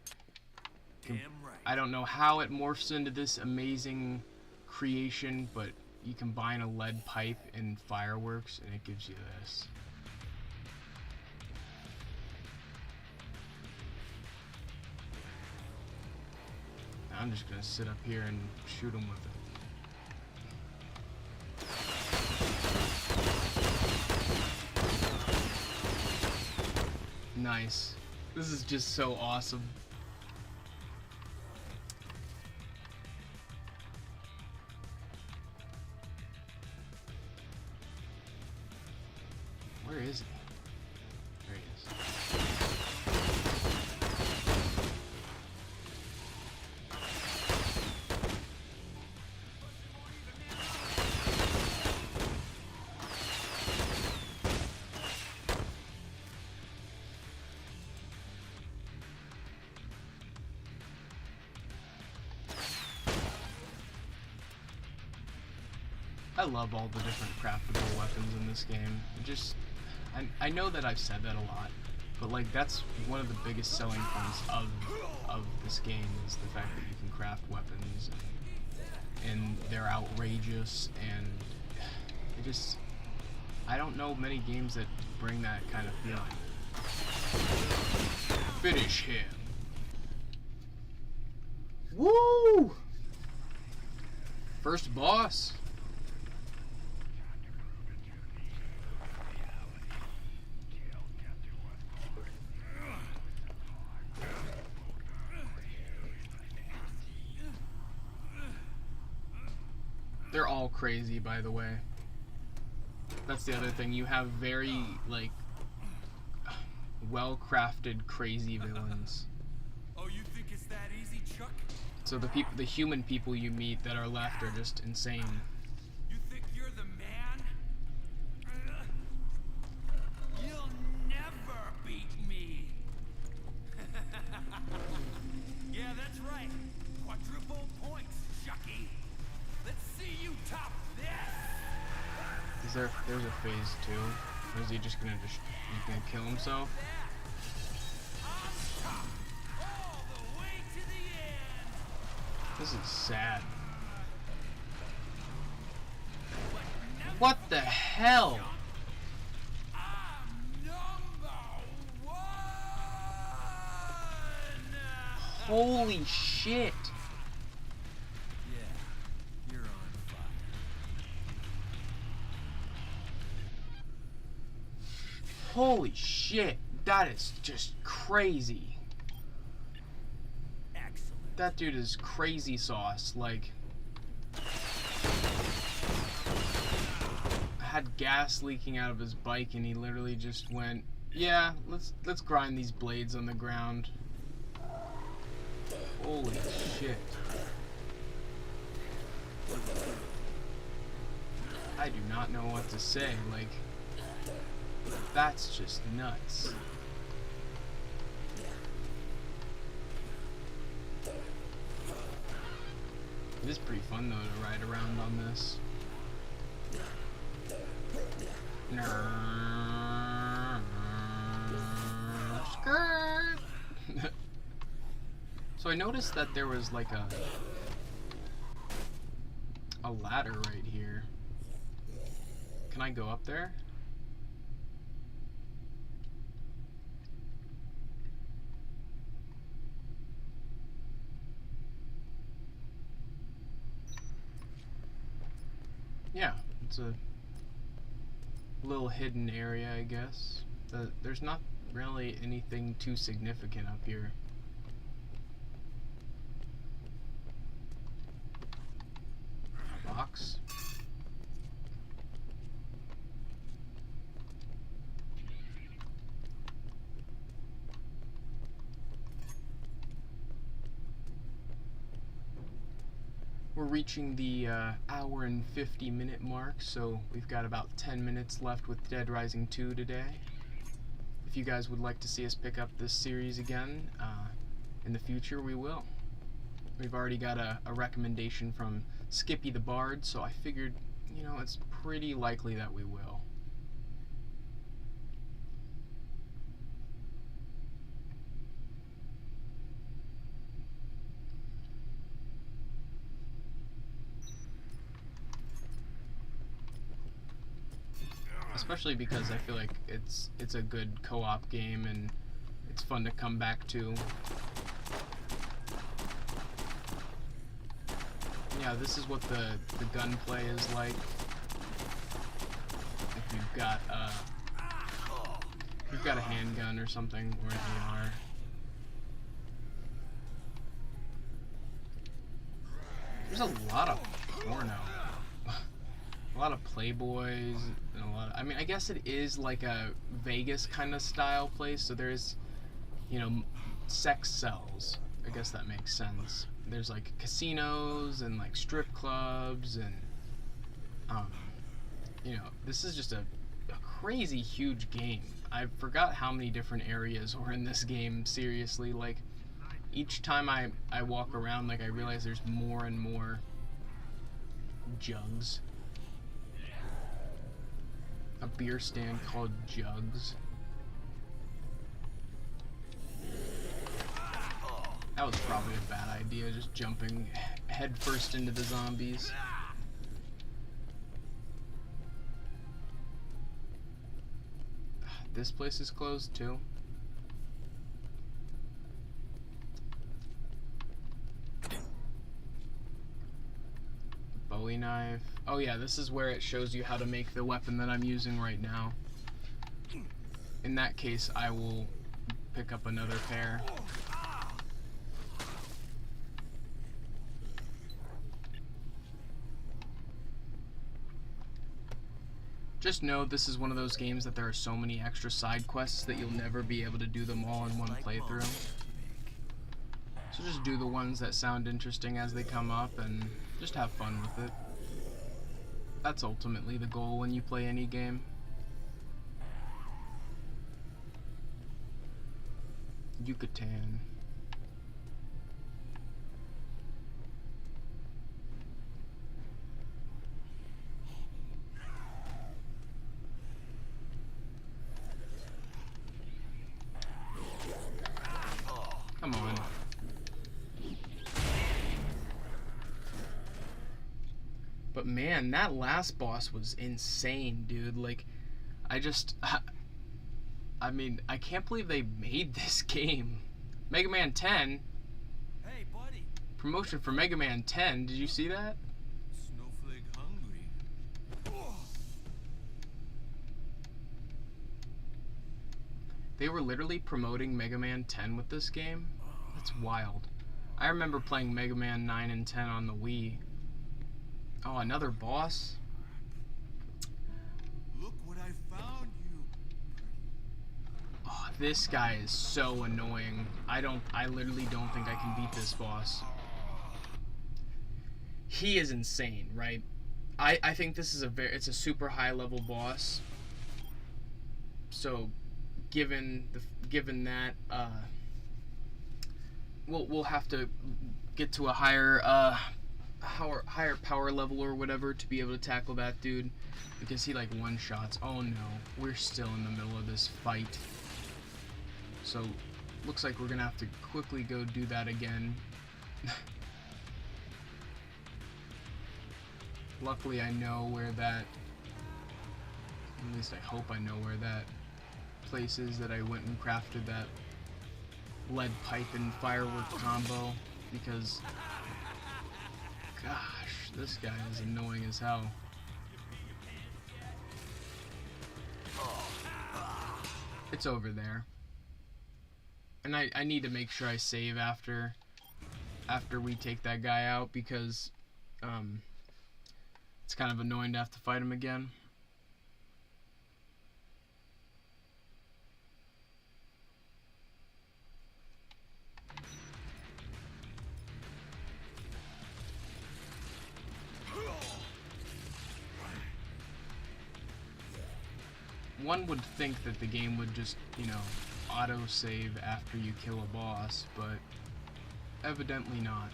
Damn right. I don't know how it morphs into this amazing creation, but you combine a lead pipe and fireworks and it gives you this. Now I'm just gonna sit up here and shoot him with it. Nice. This is just so awesome. Where is he? There he is. I love all the different craftable weapons in this game. It just, I know that I've said that a lot, but like that's one of the biggest selling points of this game is the fact that you can craft weapons and they're outrageous, and it just, I don't know many games that bring that kind of feeling. Finish him. Woo! First boss. They're all crazy, by the way. That's the other thing. You have very, like, well-crafted, crazy villains. Oh, you think it's that easy, Chuck? So the human people you meet that are left are just insane. You think you're the man? You'll never beat me. Yeah, that's right. Quadruple points, Chucky. Let's see you top this. There's a phase 2? Or is he just gonna he's gonna kill himself? All the way to the end. This is sad. What the hell? I'm number 1. Holy shit. Yeah, you're on fire. Holy shit. That is just crazy. Excellent. That dude is crazy sauce. Like, had gas leaking out of his bike and he literally just went, yeah, let's grind these blades on the ground. Holy shit. I do not know what to say. Like, that's just nuts. It is pretty fun though to ride around on this. Skirt. So I noticed that there was like a ladder right here. Can I go up there? Yeah, it's a little hidden area, I guess. There's not really anything too significant up here. A box. We're reaching the hour and 50-minute mark, so we've got about 10 minutes left with Deadrising 2 today. If you guys would like to see us pick up this series again, in the future we will. We've already got a recommendation from Skippy the Bard, so I figured, you know, it's pretty likely that we will. Especially because I feel like it's a good co-op game and it's fun to come back to. Yeah, this is what the gunplay is like. If you've got a handgun or something, or an AR. There's a lot of porno. A lot of Playboys and a lot of, I mean, I guess it is like a Vegas kind of style place, so there's, you know, sex sells. I guess that makes sense. There's like casinos and like strip clubs and, you know, this is just a crazy huge game. I forgot how many different areas were in this game, seriously. Like, each time I walk around, like, I realize there's more and more jugs. beer stand called Jugs. That was probably a bad idea, just jumping headfirst into the zombies. This place is closed too. Bowie knife. Oh yeah, this is where it shows you how to make the weapon that I'm using right now. In that case, I will pick up another pair. Just know this is one of those games that there are so many extra side quests that you'll never be able to do them all in one playthrough. So just do the ones that sound interesting as they come up and just have fun with it. That's ultimately the goal when you play any game. Yucatan. Come on. But man, that last boss was insane, dude. Like, I mean, I can't believe they made this game. Mega Man 10. Hey, buddy. Promotion for Mega Man 10. Did you see that? Snowflake hungry. They were literally promoting Mega Man 10 with this game. That's wild. I remember playing Mega Man 9 and 10 on the Wii. Oh, another boss? Look what I found you. Oh, this guy is so annoying. I literally don't think I can beat this boss. He is insane, right? I think this is it's a super high level boss. So, given that, we'll have to get to a higher power level or whatever to be able to tackle that dude, because he like one-shots. Oh no, we're still in the middle of this fight. So looks like we're gonna have to quickly go do that again. Luckily I know where that, at least I hope I know where that place is that I went and crafted that lead pipe and firework combo, because gosh, this guy is annoying as hell. It's over there. And I need to make sure I save after we take that guy out, because it's kind of annoying to have to fight him again. One would think that the game would just, you know, auto-save after you kill a boss, but evidently not.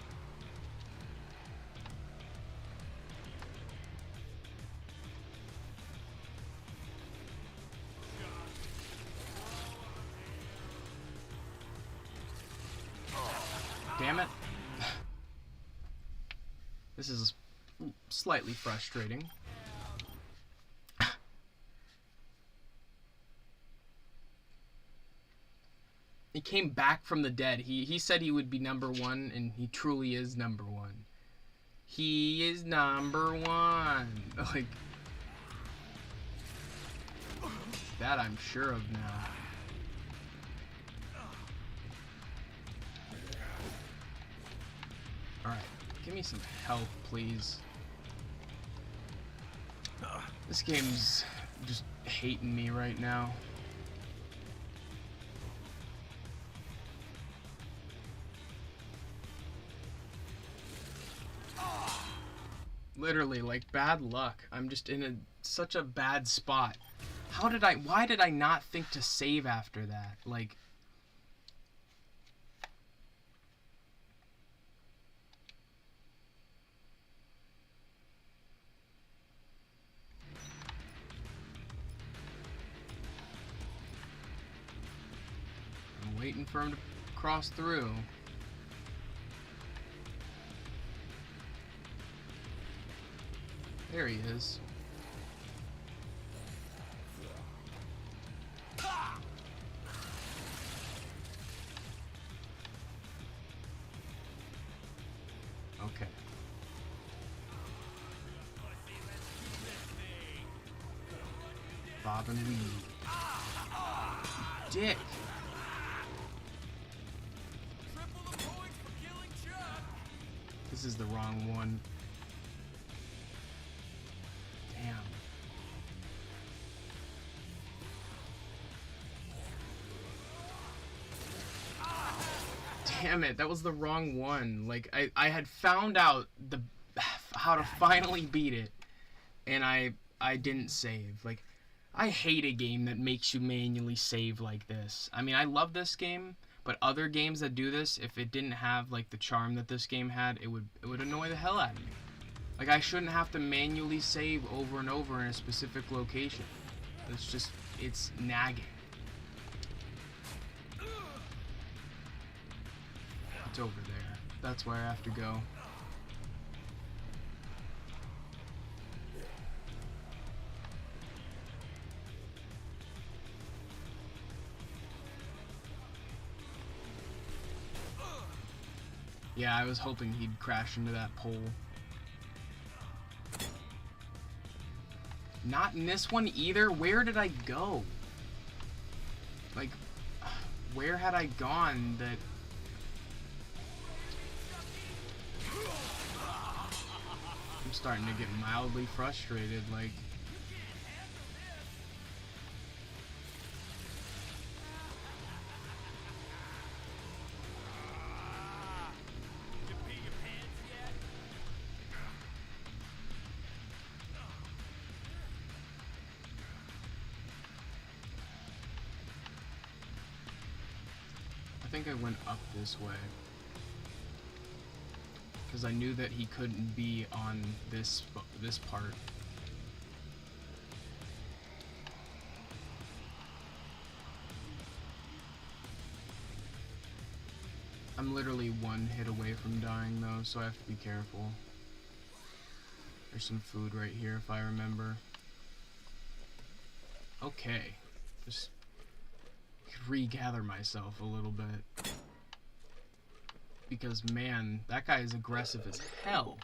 Damn it. This is slightly frustrating. He came back from the dead. He said he would be #1, and he truly is #1. He is #1. Like, that I'm sure of now. Alright, give me some health, please. This game's just hating me right now. Literally, like, bad luck. I'm just in such a bad spot. Why did I not think to save after that? Like, Waiting for him to cross through. There he is. Okay. Bob and weed. Dick. Triple the points for killing Chuck. This is the wrong one. Damn. Damn it, that was the wrong one. Like, I had found out how to finally beat it, and I didn't save. Like, I hate a game that makes you manually save like this. I mean, I love this game, but other games that do this, if it didn't have like the charm that this game had, it would annoy the hell out of me. Like, I shouldn't have to manually save over and over in a specific location. It's nagging. It's over there. That's where I have to go. Yeah, I was hoping he'd crash into that pole. Not in this one either. Where did I go? Like, where had I gone that... I'm starting to get mildly frustrated, like... I think I went up this way because I knew that he couldn't be on this part. I'm literally one hit away from dying though, so I have to be careful. There's some food right here if I remember. Okay, just regather myself a little bit, because man, that guy is aggressive as hell.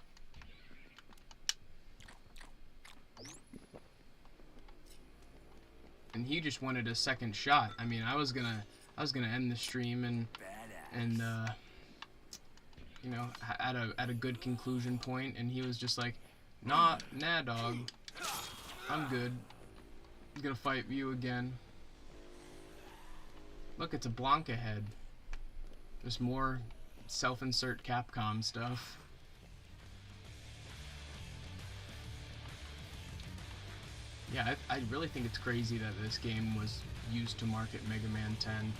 And he just wanted a second shot. I mean, I was gonna end the stream and you know, at a good conclusion point, and he was just like, nah dog, I'm good. I'm gonna fight you again. Look, it's a Blanca head. There's more self-insert Capcom stuff. Yeah, I really think it's crazy that this game was used to market Mega Man 10.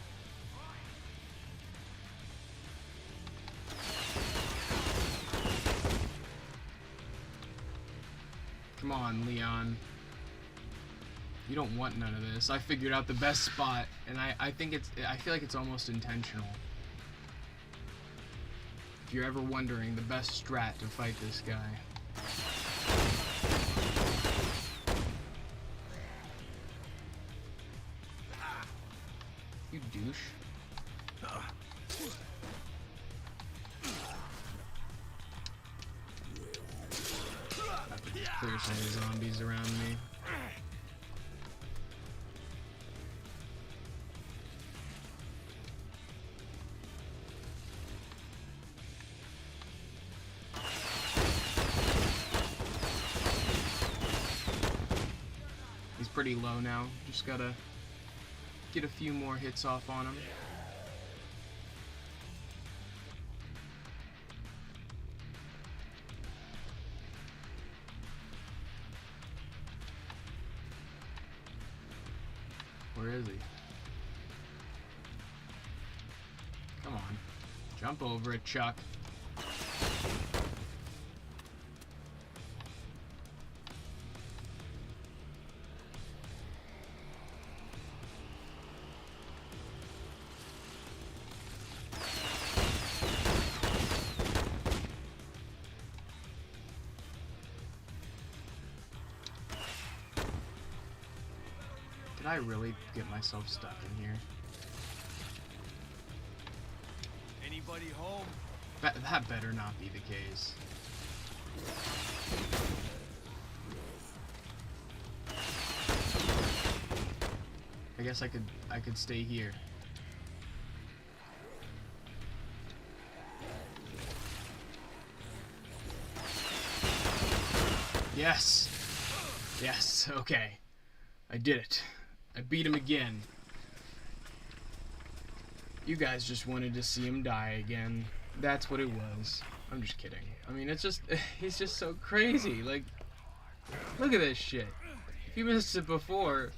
Come on, Leon. You don't want none of this. I figured out the best spot, and I feel like it's almost intentional. If you're ever wondering, the best strat to fight this guy. You douche. Have to clear some of the zombies around me. Pretty low now. Just gotta get a few more hits off on him. Where is he? Come on. Jump over it, Chuck. Did I really get myself stuck in here? Anybody home? That better not be the case. I guess I could stay here. Yes. Yes, okay. I did it. I beat him again. You guys just wanted to see him die again. That's what it was. I'm just kidding. I mean, it's just, he's just so crazy. Like, look at this shit. If you missed it before,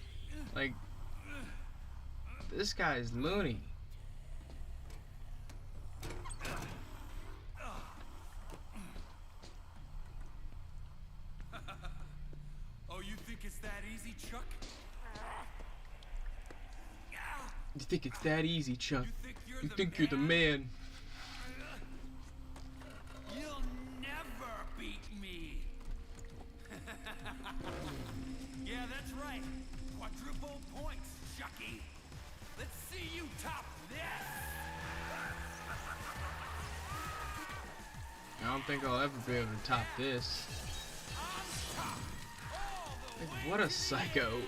like, this guy's loony. Oh, you think it's that easy, Chuck? You think it's that easy, Chuck? You think you're the man? You'll never beat me. Yeah, that's right. Quadruple points, Chucky. Let's see you top this. I don't think I'll ever be able to top this. Like, what a psycho.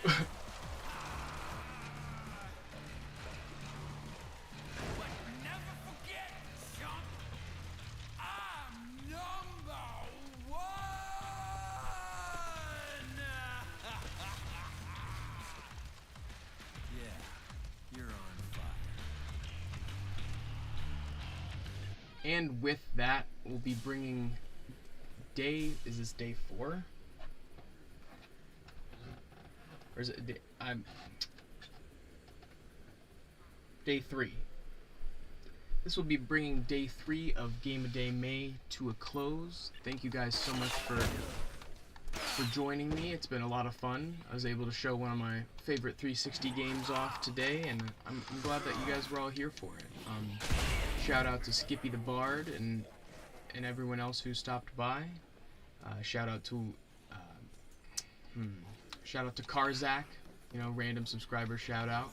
And with that, we'll be bringing day. Is this day 4? Or is it day 3? This will be bringing day 3 of Game a Day May to a close. Thank you guys so much for joining me. It's been a lot of fun. I was able to show one of my favorite 360 games off today, and I'm glad that you guys were all here for it. Shout out to Skippy the Bard and everyone else who stopped by. Shout out to Karzak, you know, random subscriber shout out.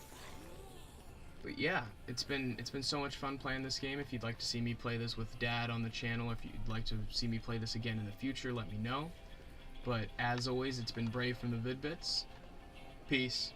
But yeah, it's been so much fun playing this game. If you'd like to see me play this with Dad on the channel, if you'd like to see me play this again in the future, let me know. But as always, it's been Brave from the Vid-Bits. Peace.